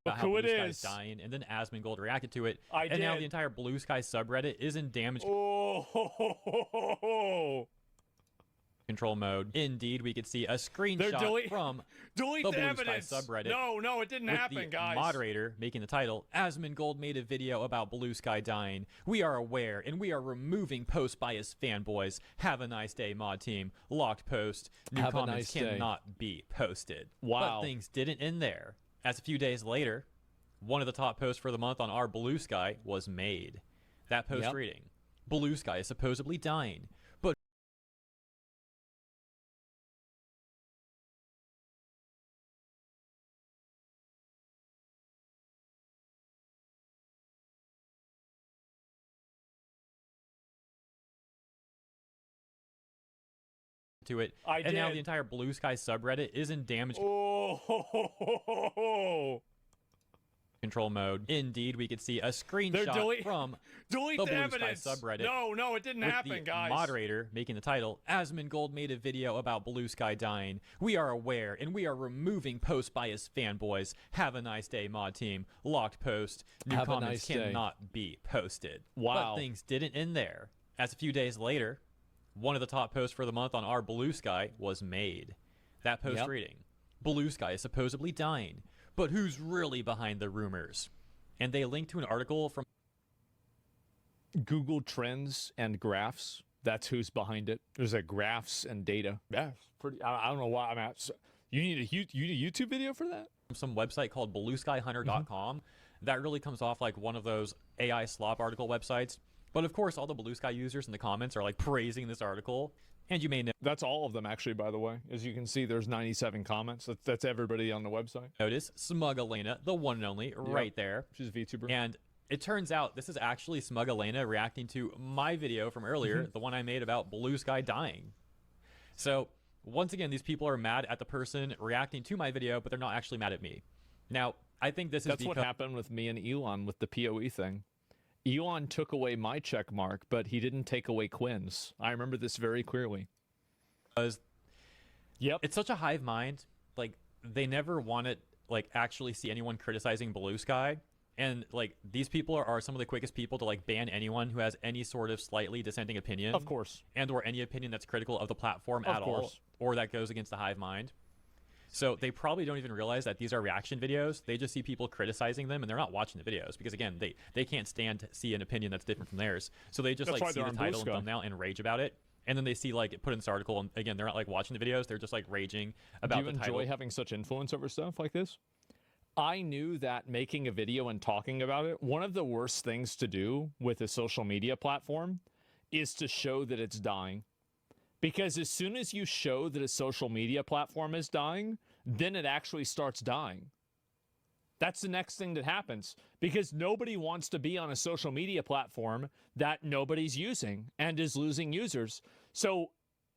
about how who Blue it Sky's is. dying, and then Asmongold reacted to it. I and now did. the entire Blue Sky subreddit is in damage control mode. Indeed, we could see a screenshot from delete the the Blue evidence. Sky subreddit. No, it didn't with happen, the guys. moderator making the title, Asmongold made a video about Blue Sky dying. We are aware, and we are removing posts by his fanboys. Have a nice day, mod team. Locked post. New Have a comments nice day. cannot be posted. Wow. But things didn't end there, as a few days later, one of the top posts for the month on our Blue Sky was made. That post reading, Blue Sky is supposedly dying, but to it. I and now did. the entire Blue Sky subreddit is in damage control mode. Indeed, we could see a screenshot from delete the the Blue evidence. Sky subreddit. No, it didn't with happen, the guys. moderator making the title, Asmongold made a video about Blue Sky dying. We are aware, and we are removing posts by his fanboys. Have a nice day, mod team. Locked post. New Have a comments nice day. cannot be posted. Wow. But things didn't end there, as a few days later, one of the top posts for the month on our Blue Sky was made. That post reading, Blue Sky is supposedly dying, but who's really behind the rumors? And they linked to an article from Google Trends and Graphs. That's who's behind it. There's a graphs and data. Yeah, it's pretty. I don't know why I'm at. You need a YouTube video for that? some website called blueskyhunter.com that really comes off like one of those AI slop article websites But of course, all the Blue Sky users in the comments are like praising this article. And you may That's all of them, actually, by the way. As you can see, there's 97 comments. That's everybody on the website. notice Smug Elena, the one and only, right there. She's a VTuber. And it turns out this is actually Smug Elena reacting to my video from earlier, the one I made about Blue Sky dying. So, once again, these people are mad at the person reacting to my video, but they're not actually mad at me. Now, I think this is That's what happened with me and Elon with the PoE thing. Elon took away my check mark, but he didn't take away Quinn's. I remember this very clearly. Yep. It's such a hive mind. Like, they never want to, like, actually see anyone criticizing Blue Sky. And, like, these people are some of the quickest people to, like, ban anyone who has any sort of slightly dissenting opinion. Of course. And or any opinion that's critical of the platform at all. Or that goes against the hive mind. So they probably don't even realize that these are reaction videos. They just see people criticizing them, and they're not watching the videos because, again, they can't stand to see an opinion that's different from theirs. So they just like see the title and thumbnail and rage about it. And then they see like put in this article, and again, they're not like watching the videos. They're just like raging about the title. Do you enjoy having such influence over stuff like this? I knew that making a video and talking about it, one of the worst things to do with a social media platform is to show that it's dying. Because as soon as you show that a social media platform is dying, then it actually starts dying. That's the next thing that happens. Because nobody wants to be on a social media platform that nobody's using and is losing users. So,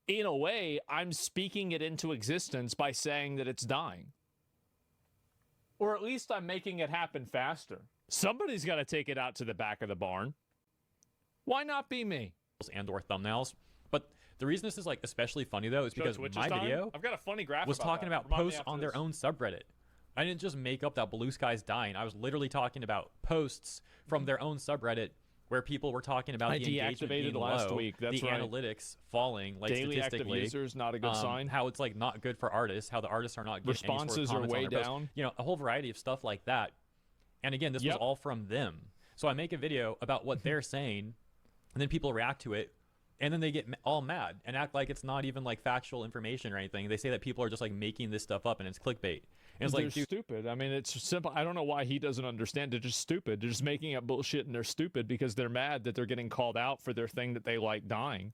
in a way, I'm speaking it into existence by saying that it's dying. Or at least I'm making it happen faster. Somebody's got to take it out to the back of the barn. Why not be me? And or thumbnails. But the reason this is like especially funny though is because my video I've got a funny graph was talking about posts on their own subreddit. I didn't just make up that Blue Sky's dying. I was literally talking about posts from their own subreddit where people were talking about the engagement being last low, week. That's the analytics falling, like daily statistically. Active users, not a good sign. How it's like not good for artists, how the artists are not getting responses any sort of are way on their down. Posts. You know, a whole variety of stuff like that. And again, this was all from them. So I make a video about what they're saying, and then people react to it. And then they get all mad and act like it's not even like factual information or anything. They say that people are just like making this stuff up and it's clickbait. And it's they're like, stupid. I mean, it's simple. I don't know why he doesn't understand. They're just stupid. They're just making up bullshit, and they're stupid because they're mad that they're getting called out for their thing that they like dying.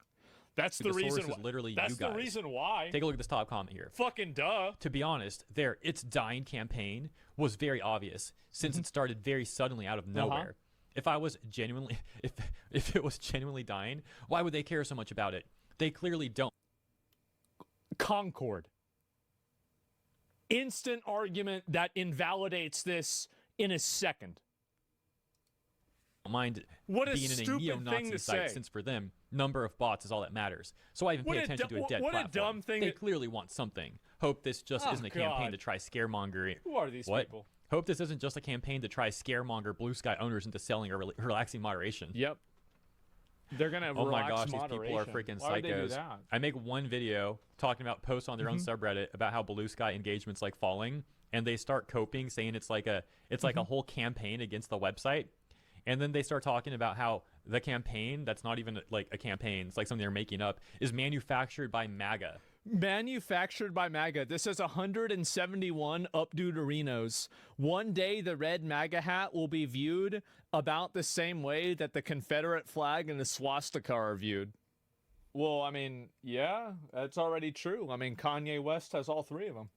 That's the reason. Is literally that's you guys. The reason why. Take a look at this top comment here. Fucking duh. To be honest, their "It's Dying" campaign was very obvious since it started very suddenly out of nowhere. If I was genuinely, if it was genuinely dying, why would they care so much about it? They clearly don't. Concord. Instant argument that invalidates this in a second. Mind what a being in a neo-Nazi site, since for them, number of bots is all that matters. So I even pay attention to a dead platform. A dumb thing. They clearly want something. Hope this just isn't a campaign to try scaremonger. Who are these people? Hope this isn't just a campaign to try scaremonger Blue Sky owners into selling or relaxing moderation. Yep. They're gonna. Oh my gosh, these people are freaking Why would they do psychos. that? I make one video talking about posts on their own subreddit about how Blue Sky engagement's like falling, and they start coping, saying it's like a whole campaign against the website, and then they start talking about how the campaign that's not even like a campaign, it's like something they're making up, is manufactured by MAGA. Manufactured by MAGA. This is 171 updude-arinos. One day the red MAGA hat will be viewed about the same way that the Confederate flag and the swastika are viewed. Well, I mean, yeah, that's already true. I mean, Kanye West has all three of them.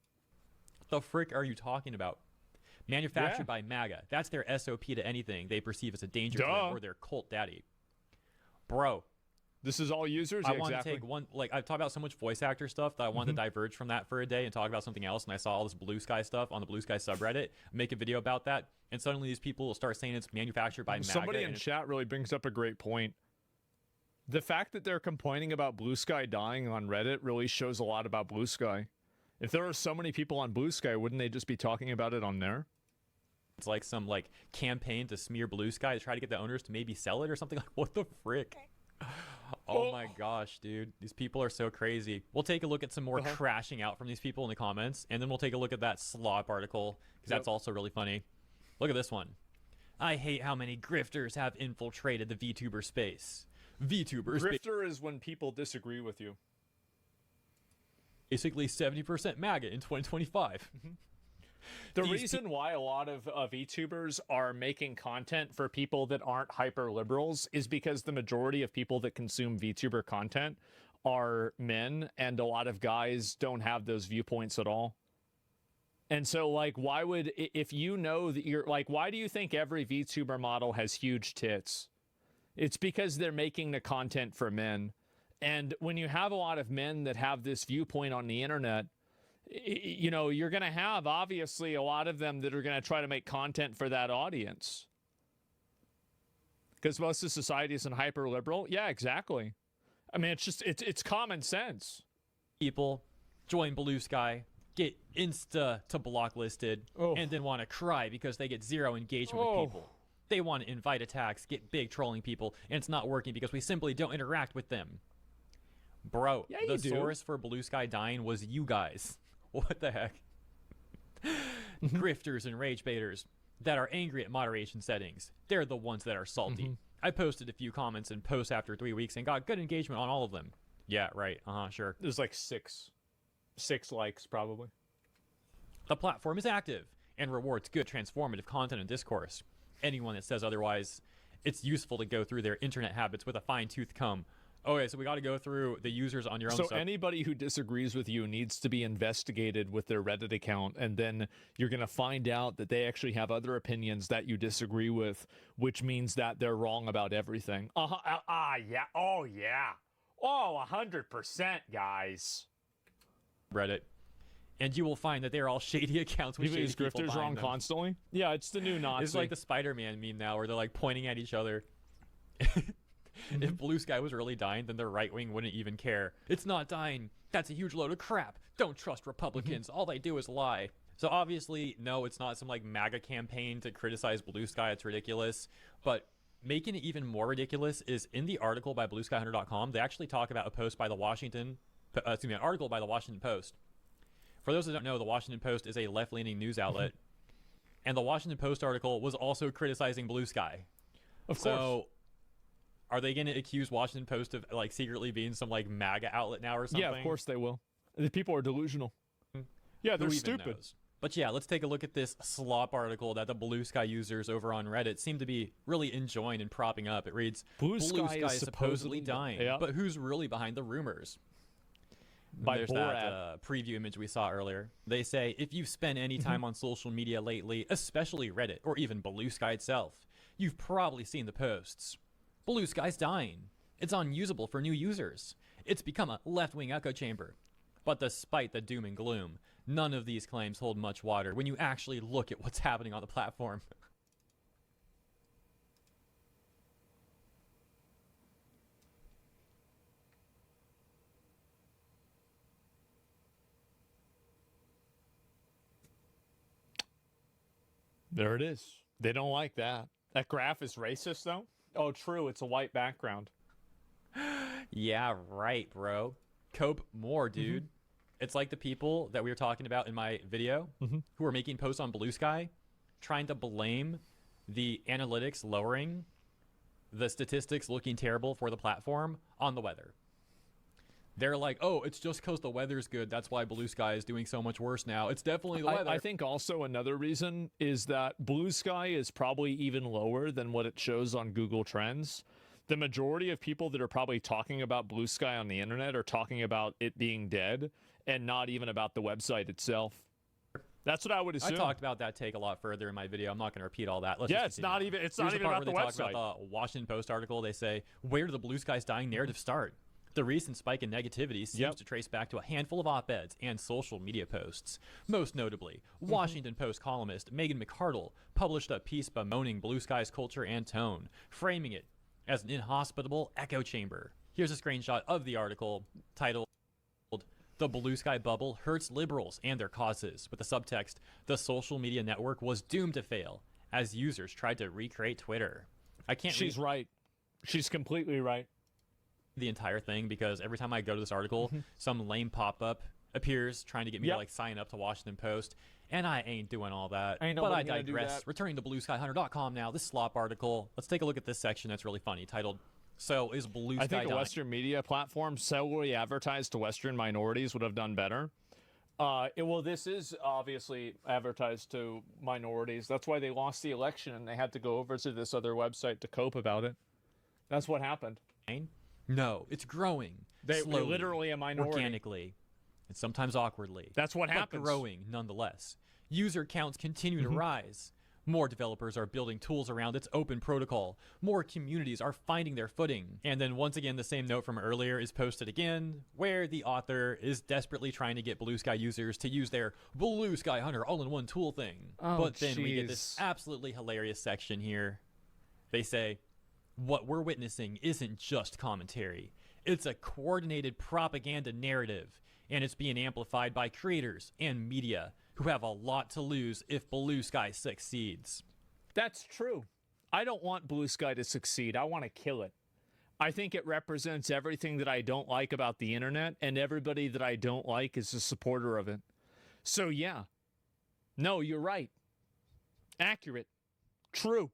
What the frick are you talking about? Manufactured by MAGA. That's their SOP to anything they perceive as a danger to them or their cult daddy. Bro. This is all users? I want to take one, like, I've talked about so much voice actor stuff that I wanted to diverge from that for a day and talk about something else, and I saw all this Blue Sky stuff on the Blue Sky subreddit, make a video about that, and suddenly these people will start saying it's manufactured by MAGA. Somebody in chat really brings up a great point. The fact that they're complaining about Blue Sky dying on Reddit really shows a lot about Blue Sky. If there are so many people on Blue Sky, wouldn't they just be talking about it on there? It's like some, like, campaign to smear Blue Sky to try to get the owners to maybe sell it or something. Like, what the frick? Oh my gosh, dude. These people are so crazy. We'll take a look at some more crashing out from these people in the comments, and then we'll take a look at that slop article, because that's also really funny. Look at this one. I hate how many grifters have infiltrated the VTuber space. Grifter is when people disagree with you. Basically 70% MAGA in 2025. The reason why a lot of VTubers are making content for people that aren't hyper liberals is because the majority of people that consume VTuber content are men, and a lot of guys don't have those viewpoints at all. And so, like, why would, if you know that you're, like, why do you think every VTuber model has huge tits? It's because they're making the content for men. And when you have a lot of men that have this viewpoint on the internet, you know, you're going to have, obviously, a lot of them that are going to try to make content for that audience. Because most of society isn't hyper liberal. Yeah, exactly. I mean, it's just, it's common sense. People join Blue Sky, get insta to block listed, and then want to cry because they get zero engagement with people. They want to invite attacks, get big trolling people, and it's not working because we simply don't interact with them. Bro, yeah, the source for Blue Sky dying was you guys. What the heck? Grifters and rage baiters that are angry at moderation settings. They're the ones that are salty. I posted a few comments and posts after 3 weeks and got good engagement on all of them. Yeah, right. Sure. There's like six likes, probably. The platform is active and rewards good transformative content and discourse. Anyone that says otherwise, it's useful to go through their internet habits with a fine-tooth comb. Okay, so we got to go through the users on your own. So anybody who disagrees with you needs to be investigated with their Reddit account, and then you're going to find out that they actually have other opinions that you disagree with, which means that they're wrong about everything. Yeah. Oh, yeah. Oh, 100%, guys. Reddit. And you will find that they're all shady accounts with shady people grifters wrong them. Constantly? Yeah, it's the new Nazi. It's like the Spider-Man meme now where they're like pointing at each other. If Blue Sky was really dying, then the right wing wouldn't even care. It's not dying. That's a huge load of crap. Don't trust Republicans. All they do is lie. So obviously, no, it's not some like MAGA campaign to criticize Blue Sky. It's ridiculous. But making it even more ridiculous is in the article by BlueSkyHunter.com, they actually talk about a post by the an article by the Washington Post. For those that don't know, the Washington Post is a left-leaning news outlet. And the Washington Post article was also criticizing Blue Sky. Of course. So are they going to accuse Washington Post of like secretly being some like MAGA outlet now or something? Yeah, of course they will. The people are delusional. Yeah, they're stupid. Knows? But yeah, let's take a look at this slop article that the Blue Sky users over on Reddit seem to be really enjoying and propping up. It reads, Blue Sky is supposedly dying, but who's really behind the rumors? There's that preview image we saw earlier. They say, if you've spent any time on social media lately, especially Reddit or even Blue Sky itself, you've probably seen the posts. Blue Sky's dying. It's unusable for new users. It's become a left-wing echo chamber. But despite the doom and gloom, none of these claims hold much water when you actually look at what's happening on the platform. There it is. They don't like that. That graph is racist, though? Oh, true. It's a white background. Yeah, right, bro. Cope more, dude. It's like the people that we were talking about in my video who are making posts on Blue Sky trying to blame the analytics lowering, the statistics looking terrible for the platform on the weather. They're like, oh, it's just because the weather's good. That's why Blue Sky is doing so much worse now. It's definitely the weather. I think also another reason is that Blue Sky is probably even lower than what it shows on Google Trends. The majority of people that are probably talking about Blue Sky on the internet are talking about it being dead and not even about the website itself. That's what I would assume. I talked about that take a lot further in my video. I'm not going to repeat all that. It's not even about the website. Talk about the Washington Post article. They say, where did the Blue Sky's dying narrative start? The recent spike in negativity seems to trace back to a handful of op-eds and social media posts. Most notably, Washington Post columnist Megan McArdle published a piece bemoaning Blue Sky's culture and tone, framing it as an inhospitable echo chamber. Here's a screenshot of the article titled, "The Blue Sky Bubble Hurts Liberals and Their Causes," with the subtext, "The social media network was doomed to fail as users tried to recreate Twitter." She's right. She's completely right. The entire thing, because every time I go to this article, some lame pop-up appears trying to get me to like sign up to Washington Post, and I ain't doing all that. But I digress. Returning to BlueSkyHunter.com now, this slop article. Let's take a look at this section that's really funny, titled, "So is Blue Sky I think dying?" a Western media platform solely advertised to Western minorities would have done better. Well, this is obviously advertised to minorities. That's why they lost the election and they had to go over to this other website to cope about it. That's what happened. No, it's growing. Slowly, literally a minority. Organically, and sometimes awkwardly. That's what happens. But growing nonetheless. User counts continue to rise. More developers are building tools around its open protocol. More communities are finding their footing. And then once again, the same note from earlier is posted again, where the author is desperately trying to get Blue Sky users to use their Blue Sky Hunter all-in-one tool thing. Oh, but then we get this absolutely hilarious section here. They say, what we're witnessing isn't just commentary. It's a coordinated propaganda narrative, and it's being amplified by creators and media who have a lot to lose if Blue Sky succeeds. That's true. I don't want Blue Sky to succeed. I want to kill it. I think it represents everything that I don't like about the internet, and everybody that I don't like is a supporter of it. So yeah. No, you're right. Accurate. True.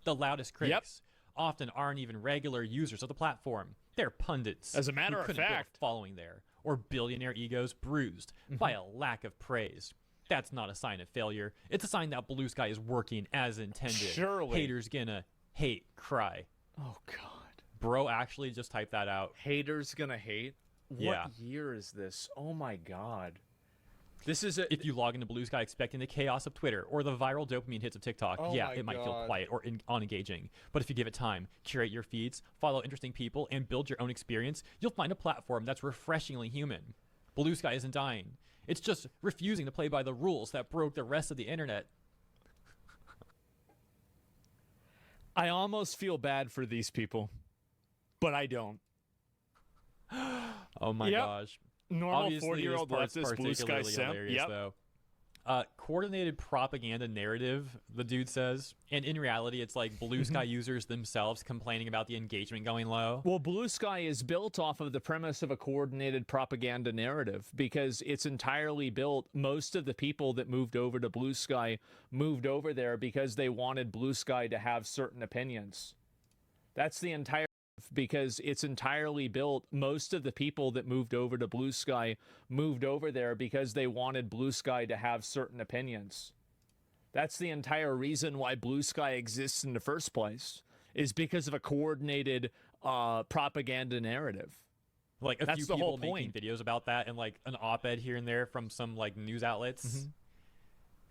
The loudest critics often aren't even regular users of the platform. They're pundits. As a matter who of couldn't build fact. a following there, or billionaire egos bruised by a lack of praise. That's not a sign of failure. It's a sign that Blue Sky is working as intended. Surely. Haters gonna hate cry. Oh, God. Bro actually just typed that out. Haters gonna hate? What year is this? Oh, my God. This is If you log into Blue Sky expecting the chaos of Twitter or the viral dopamine hits of TikTok, it might feel quiet or unengaging. But if you give it time, curate your feeds, follow interesting people, and build your own experience, you'll find a platform that's refreshingly human. Blue Sky isn't dying. It's just refusing to play by the rules that broke the rest of the internet. I almost feel bad for these people, but I don't. Oh my gosh. Normal 40-year-old leftist Blue Sky simp. Though. Coordinated propaganda narrative, the dude says. And in reality, it's like Blue Sky users themselves complaining about the engagement going low. Well, Blue Sky is built off of the premise of a coordinated propaganda narrative because it's entirely built. Most of the people that moved over to Blue Sky moved over there because they wanted Blue Sky to have certain opinions. That's the entire... because it's entirely built. Most of the people that moved over to Blue Sky moved over there because they wanted Blue Sky to have certain opinions. That's the entire reason why Blue Sky exists in the first place, is because of a coordinated propaganda narrative. Like a That's few the people whole making point. videos about that and like an op-ed here and there from some like news outlets.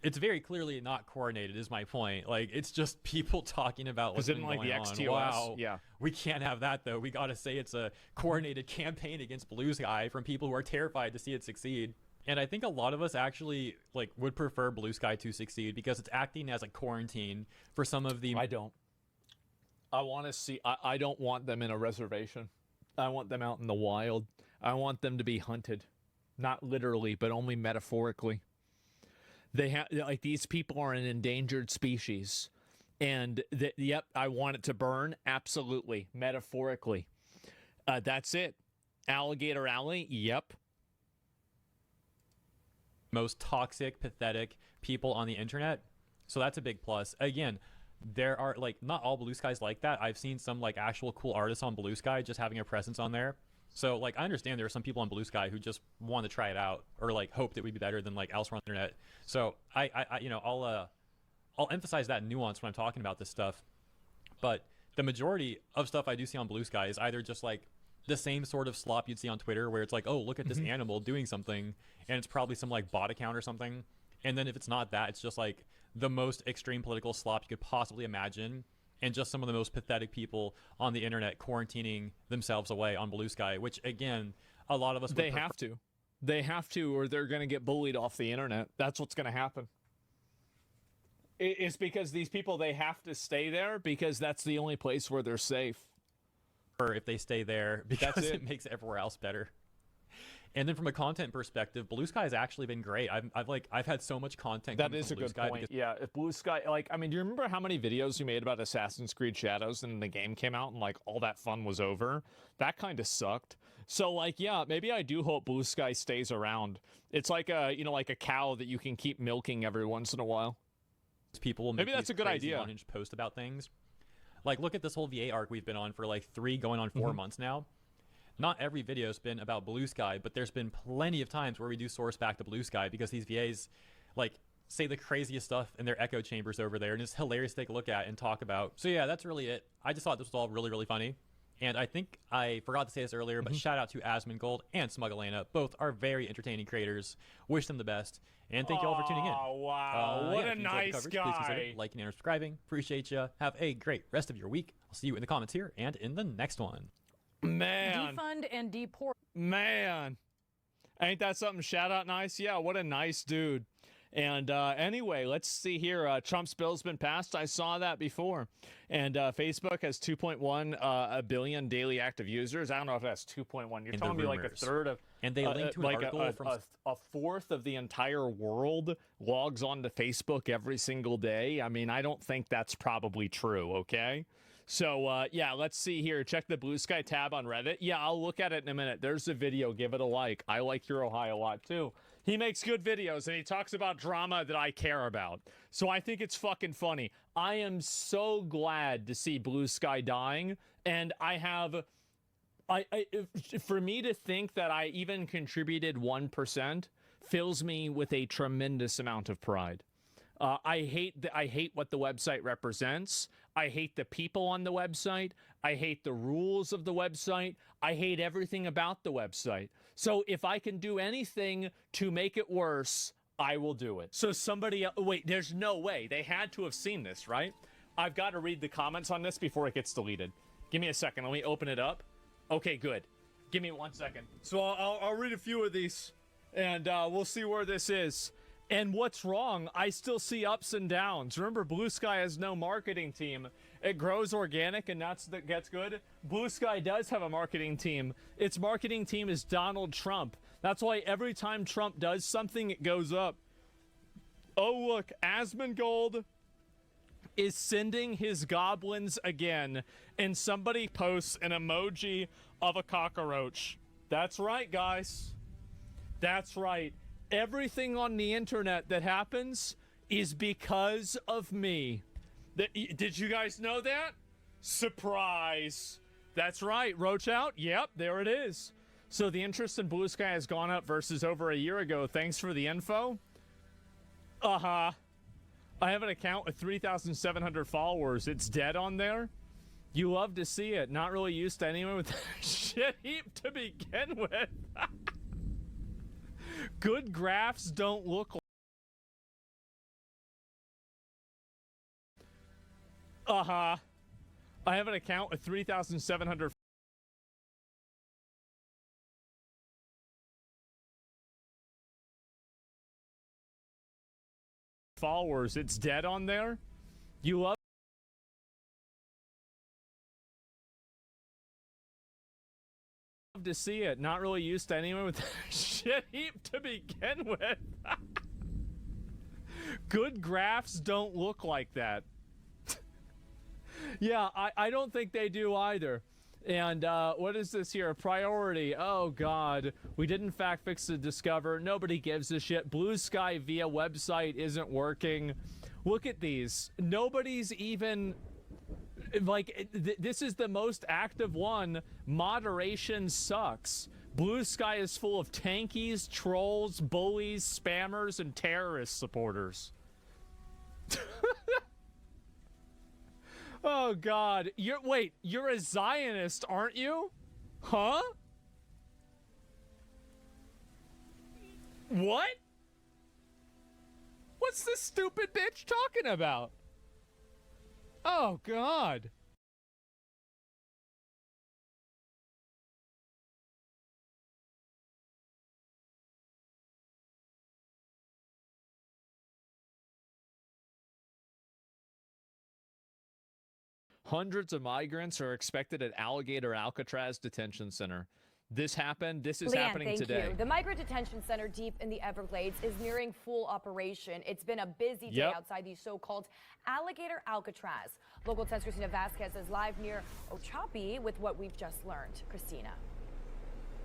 It's very clearly not coordinated, is my point. Like, it's just people talking about what's been going on. XTOS, wow, yeah. We can't have that, though. We got to say it's a coordinated campaign against Blue Sky from people who are terrified to see it succeed. And I think a lot of us actually like would prefer Blue Sky to succeed because it's acting as a quarantine for some of the... I don't. I want to see... I don't want them in a reservation. I want them out in the wild. I want them to be hunted. Not literally, but only metaphorically. They have, like, these people are an endangered species, and yep, I want it to burn. Absolutely, metaphorically. That's it. Alligator Alley. Yep. Most toxic, pathetic people on the internet. So that's a big plus. Again, there are like not all Blue Skies like that. I've seen some like actual cool artists on Blue Sky just having a presence on there. So, like, I understand there are some people on Blue Sky who just want to try it out or, like, hope that we'd be better than, like, elsewhere on the internet. So, I'll emphasize that nuance when I'm talking about this stuff. But the majority of stuff I do see on Blue Sky is either just, like, the same sort of slop you'd see on Twitter where it's like, oh, look at this animal doing something, and it's probably some, like, bot account or something. And then if it's not that, it's just, like, the most extreme political slop you could possibly imagine. And just some of the most pathetic people on the internet quarantining themselves away on Blue Sky, which, again, a lot of us... They have to. They have to, or they're going to get bullied off the internet. That's what's going to happen. It's because these people, they have to stay there because that's the only place where they're safe. Or if they stay there, because it makes everywhere else better. And then from a content perspective, Blue Sky has actually been great. I've had so much content. That is a good point. Yeah, if Blue Sky, like, I mean, do you remember how many videos you made about Assassin's Creed Shadows and the game came out and like all that fun was over? That kind of sucked. So like, yeah, maybe I do hope Blue Sky stays around. It's like a, you know, like a cow that you can keep milking every once in a while. People will make maybe that's a good idea. One-inch post about things. Like, look at this whole VA arc we've been on for like 3 going on 4 months now. not every video's been about Blue Sky, but there's been plenty of times where we do source back to Blue Sky because these VAs, like, say the craziest stuff in their echo chambers over there, and it's hilarious to take a look at and talk about. So yeah, that's really it. I just thought this was all really, really funny. And I think I forgot to say this earlier, but shout out to Asmongold and Smugalena. Both are very entertaining creators. Wish them the best. And thank you all for tuning in. Oh, wow. What a nice coverage, guy. Please consider liking and subscribing. Appreciate you. Have a great rest of your week. I'll see you in the comments here and in the next one. Man. Defund and deport. Man. Ain't that something? Shout out nice? Yeah, what a nice dude. And anyway, let's see here. Trump's bill's been passed. I saw that before. And Facebook has 2.1 a billion daily active users. I don't know if that's 2.1. You're telling me like a third of... And they link to an article from... A fourth of the entire world logs on to Facebook every single day. I mean, I don't think that's probably true, okay? So, yeah, let's see here. Check the Blue Sky tab on Reddit. Yeah, I'll look at it in a minute. There's a video. Give it a like. I like Hero High a lot, too. He makes good videos, and he talks about drama that I care about. So I think it's fucking funny. I am so glad to see Blue Sky dying, and I have... for me to think that I even contributed 1% fills me with a tremendous amount of pride. I hate what the website represents. I hate the people on the website. I hate the rules of the website. I hate everything about the website. So if I can do anything to make it worse, I will do it. So somebody else, wait, there's no way. They had to have seen this, right? I've got to read the comments on this before it gets deleted. Give me a second. Let me open it up. Okay, good. Give me 1 second. So I'll read a few of these, and we'll see where this is. And what's wrong? I still see ups and downs. Remember, Blue Sky has no marketing team. It grows organic, and that gets good. Blue Sky does have a marketing team. Its marketing team is Donald Trump. That's why every time Trump does something, it goes up. Oh, look, Asmongold is sending his goblins again, and somebody posts an emoji of a cockroach. That's right, guys. That's right. Everything on the internet that happens is because of me. Did you guys know that? Surprise. That's right. Roach out? Yep, there it is. So the interest in Blue Sky has gone up versus over a year ago. Thanks for the info. Uh-huh. I have an account with 3,700 followers. It's dead on there. You love to see it. Not really used to anyone with shit heap to begin with. Good graphs don't look like... Uh-huh. I have an account with 3,700 followers. It's dead on there. You love to see it. Not really used to anyone with shit heap to begin with. Good graphs don't look like that. Yeah, I don't think they do either. And what is this here? Priority. Oh, God. We did, in fact, fix the Discover. Nobody gives a shit. Blue Sky via website isn't working. Look at these. Nobody's even... Like, this is the most active one. Moderation sucks. Blue Sky is full of tankies, trolls, bullies, spammers, and terrorist supporters. Oh, God. Wait, you're a Zionist, aren't you? Huh? What? What's this stupid bitch talking about? Oh, God. Hundreds of migrants are expected at Alligator Alcatraz Detention Center. This happened. This is happening today. You. The migrant detention center deep in the Everglades is nearing full operation. It's been a busy day outside the so-called Alligator Alcatraz. Local 10's Christina Vasquez is live near Ochapee with what we've just learned. Christina.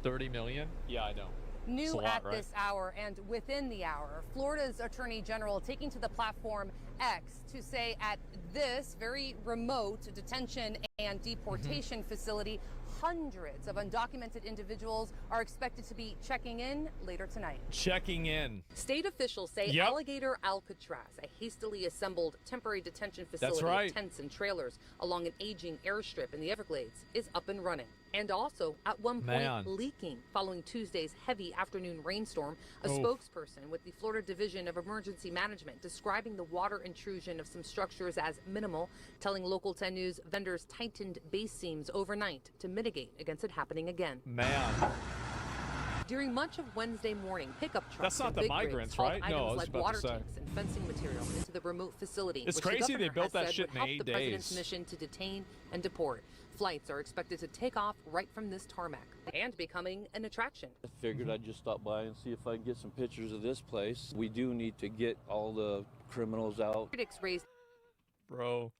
30 million? Yeah, I know. New at this hour and within the hour, Florida's Attorney General taking to the platform X to say at this very remote detention and deportation facility, hundreds of undocumented individuals are expected to be checking in later tonight. Checking in. State officials say Alligator Alcatraz, a hastily assembled temporary detention facility of tents and trailers along an aging airstrip in the Everglades, is up and running. And also, at one point, leaking following Tuesday's heavy afternoon rainstorm. A spokesperson with the Florida Division of Emergency Management describing the water intrusion of some structures as minimal, telling Local 10 News vendors tightened base seams overnight to mitigate against it happening again. During much of Wednesday morning, pickup trucks and big rigs hauled items like water tanks and fencing material into the remote facility. It's crazy they built that shit in 8 days. The president's mission to detain and deport. Flights are expected to take off right from this tarmac and becoming an attraction. I figured I'd just stop by and see if I can get some pictures of this place. We do need to get all the criminals out. Critics raised. Bro.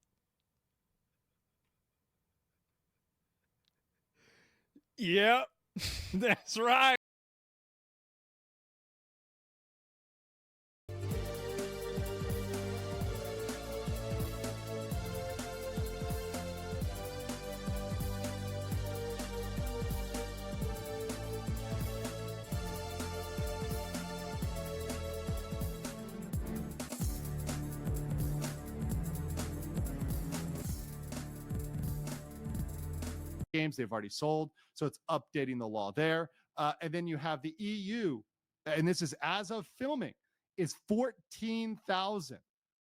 Yep, that's right. Games they've already sold, so it's updating the law there. And then you have the EU, and this is as of filming, is 14,000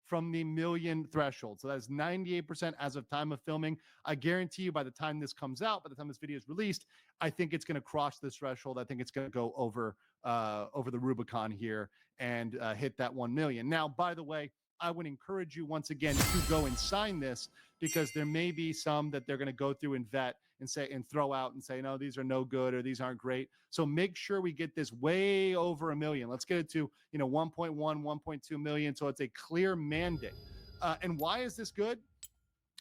from the million threshold. So that is 98% as of time of filming. I guarantee you by the time this comes out, by the time this video is released, I think it's going to cross this threshold. I think it's going to go over the Rubicon here and hit that 1 million. Now, by the way, I would encourage you once again to go and sign this, because there may be some that they're going to go through and vet and say and throw out and say, no, these are no good or these aren't great. So make sure we get this way over 1 million. Let's get it to 1.1, 1.2 million. So it's a clear mandate. And why is this good?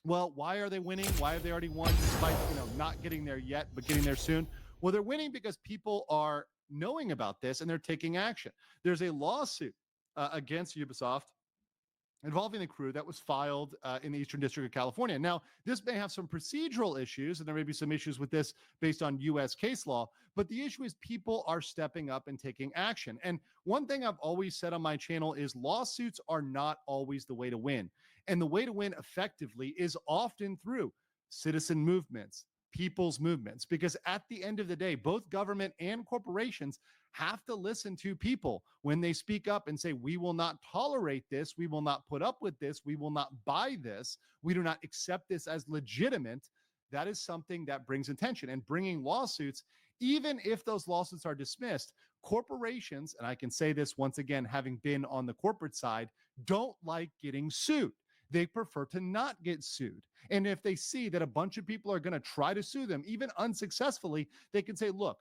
Well, why are they winning? Why have they already won despite not getting there yet, but getting there soon? Well, they're winning because people are knowing about this and they're taking action. There's a lawsuit against Ubisoft involving the crew that was filed in the Eastern District of California. Now, this may have some procedural issues, and there may be some issues with this based on U.S. case law, but the issue is people are stepping up and taking action. And one thing I've always said on my channel is lawsuits are not always the way to win. And the way to win effectively is often through citizen movements, people's movements, because at the end of the day, both government and corporations have to listen to people when they speak up and say, we will not tolerate this. We will not put up with this. We will not buy this. We do not accept this as legitimate. That is something that brings attention, and bringing lawsuits, even if those lawsuits are dismissed, corporations, and I can say this once again, having been on the corporate side, don't like getting sued. They prefer to not get sued. And if they see that a bunch of people are going to try to sue them, even unsuccessfully, they can say, look,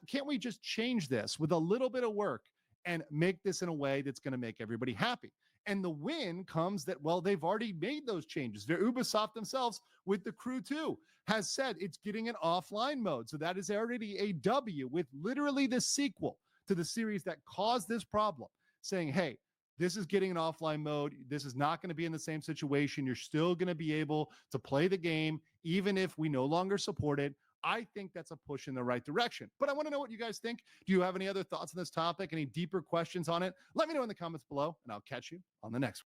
can't we just change this with a little bit of work and make this in a way that's going to make everybody happy? And the win comes that, well, they've already made those changes. Ubisoft themselves with the Crew 2 has said it's getting an offline mode. So that is already a W, with literally the sequel to the series that caused this problem, saying, hey, this is getting an offline mode. This is not going to be in the same situation. You're still going to be able to play the game, even if we no longer support it. I think that's a push in the right direction. But I want to know what you guys think. Do you have any other thoughts on this topic? Any deeper questions on it? Let me know in the comments below, and I'll catch you on the next one.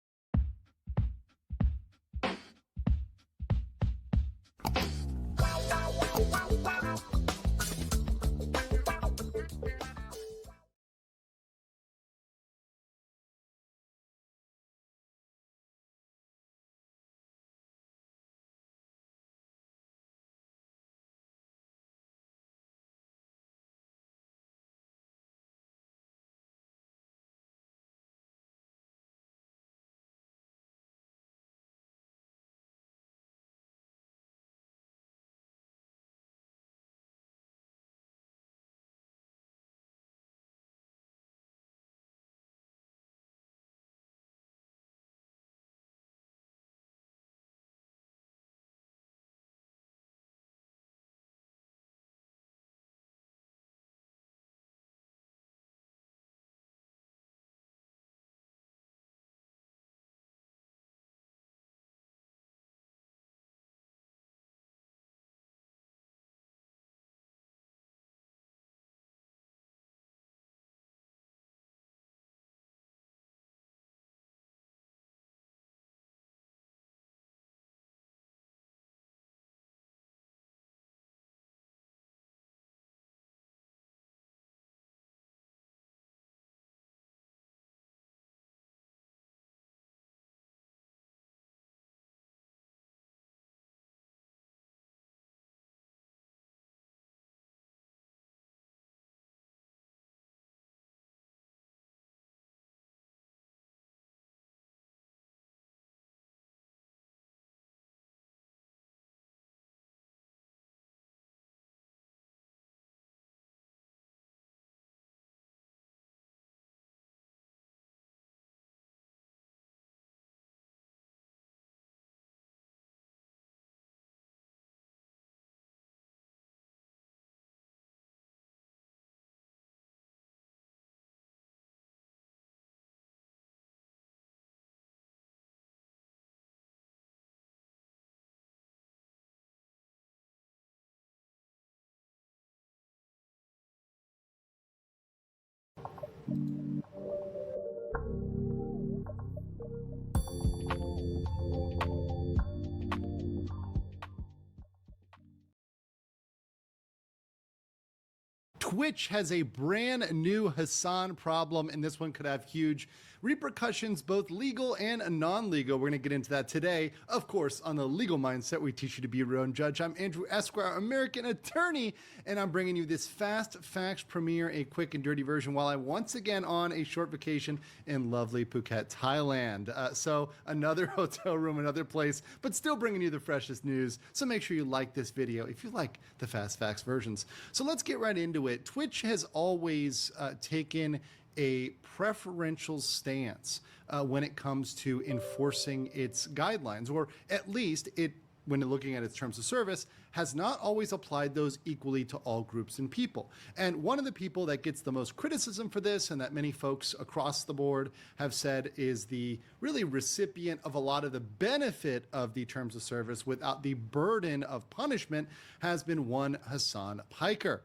Twitch has a brand new Hassan problem, and this one could have huge repercussions, both legal and non-legal. We're going to get into that today. Of course, on the legal mindset, we teach you to be your own judge. I'm Andrew Esquire, American attorney, and I'm bringing you this Fast Facts premiere, a quick and dirty version, while I'm once again on a short vacation in lovely Phuket, Thailand. So another hotel room, another place, but still bringing you the freshest news. So make sure you like this video if you like the Fast Facts versions. So let's get right into it. Twitch has always taken a preferential stance when it comes to enforcing its guidelines, or at least it, when looking at its terms of service, has not always applied those equally to all groups and people. And one of the people that gets the most criticism for this, and that many folks across the board have said is the really recipient of a lot of the benefit of the terms of service without the burden of punishment, has been one Hassan Piker.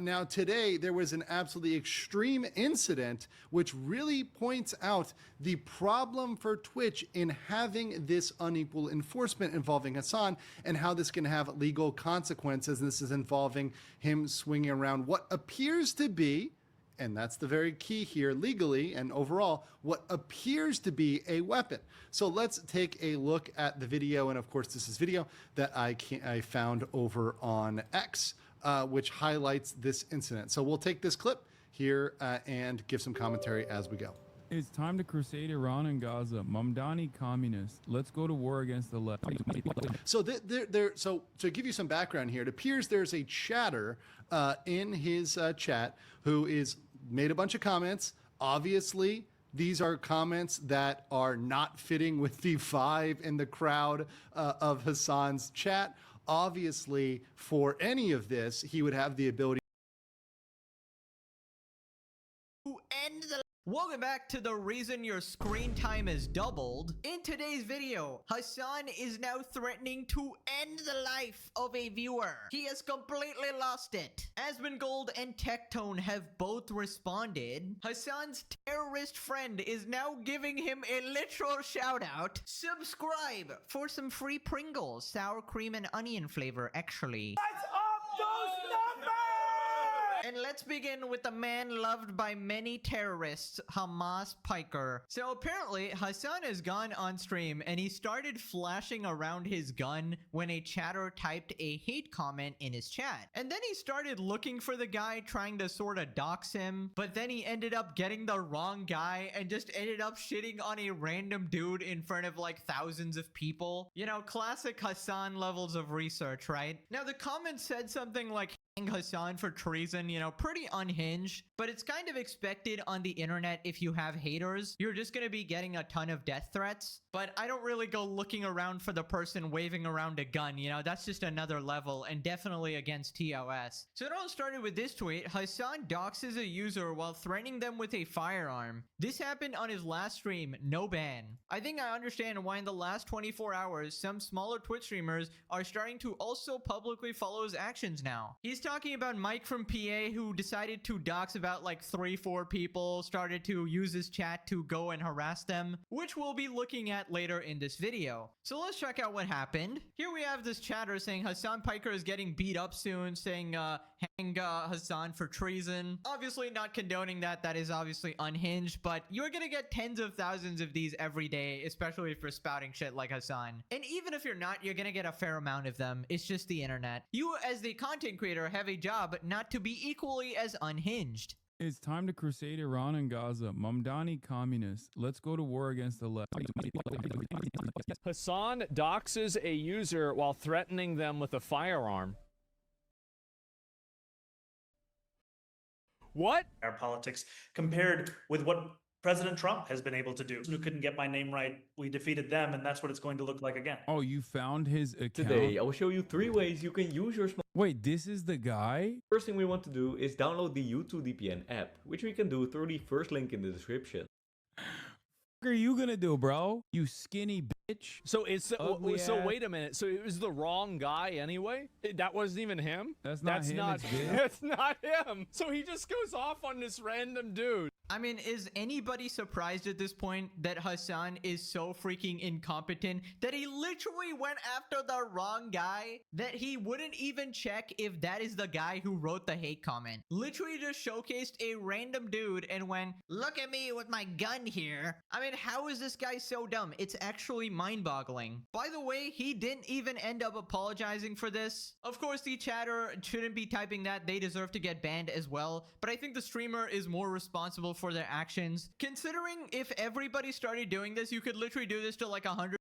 Now today there was an absolutely extreme incident which really points out the problem for Twitch in having this unequal enforcement involving Hassan, and how this can have legal consequences. And this is involving him swinging around what appears to be, and that's the very key here legally and overall, what appears to be a weapon. So let's take a look at the video. And of course, this is video that I found over on X, which highlights this incident. So we'll take this clip here and give some commentary as we go. It's time to crusade Iran and Gaza. Mamdani communists. Let's go to war against the left. So so to give you some background here, it appears there's a chatter in his chat who is made a bunch of comments. Obviously, these are comments that are not fitting with the vibe in the crowd of Hassan's chat. Obviously, for any of this, he would have the ability to end the... Welcome back to the reason your screen time is doubled. In today's video, Hassan is now threatening to end the life of a viewer. He has completely lost it. Asmongold and Tectone have both responded. Hassan's terrorist friend is now giving him a literal shout out. Subscribe for some free Pringles, sour cream and onion flavor actually. Let's up those numbers! And let's begin with the man loved by many terrorists, Hamas Piker. So apparently, Hassan has gone on stream and he started flashing around his gun when a chatter typed a hate comment in his chat. And then he started looking for the guy, trying to sort of dox him, but then he ended up getting the wrong guy and just ended up shitting on a random dude in front of like thousands of people. You know, classic Hassan levels of research, right? Now the comment said something like Hassan for treason, you know, pretty unhinged, but it's kind of expected on the internet. If you have haters, you're just gonna be getting a ton of death threats. But I don't really go looking around for the person waving around a gun, you know, that's just another level and definitely against TOS. So it all started with this tweet. Hassan doxes a user while threatening them with a firearm. This happened on his last stream, no ban. I think I understand why in the last 24 hours, some smaller Twitch streamers are starting to also publicly follow his actions now. He's talking about Mike from PA who decided to dox about like 3-4 people, started to use his chat to go and harass them, which we'll be looking at later in this video. So let's check out what happened. Here we have this chatter saying Hassan Piker is getting beat up soon, saying hang Hassan for treason. Obviously not condoning that, that is obviously unhinged, but you're gonna get tens of thousands of these every day, especially for spouting shit like Hassan. And even if you're not, you're gonna get a fair amount of them. It's just the internet. You as the content creator have a job not to be equally as unhinged. It's time to crusade Iran and Gaza. Mamdani communists. Let's go to war against the left. Hassan doxes a user while threatening them with a firearm. What? Our politics compared with what President Trump has been able to do. Who couldn't get my name right, we defeated them, and that's what it's going to look like again. Oh, you found his account? Today, I will show you 3 ways you can use your Wait, this is the guy? First thing we want to do is download the U2VPN app, which we can do through the first link in the description. What are you gonna do, bro? You skinny bitch. So it's so wait a minute. So it was the wrong guy anyway? That wasn't even him? That's not him. That's not him. So he just goes off on this random dude. I mean, is anybody surprised at this point that Hassan is so freaking incompetent that he literally went after the wrong guy? That he wouldn't even check if that is the guy who wrote the hate comment. Literally just showcased a random dude and went, look at me with my gun here. I mean, how is this guy so dumb? It's actually mind-boggling. By the way, he didn't even end up apologizing for this. Of course, the chatter shouldn't be typing that. They deserve to get banned as well. But I think the streamer is more responsible for their actions. Considering if everybody started doing this, you could literally do this to like 100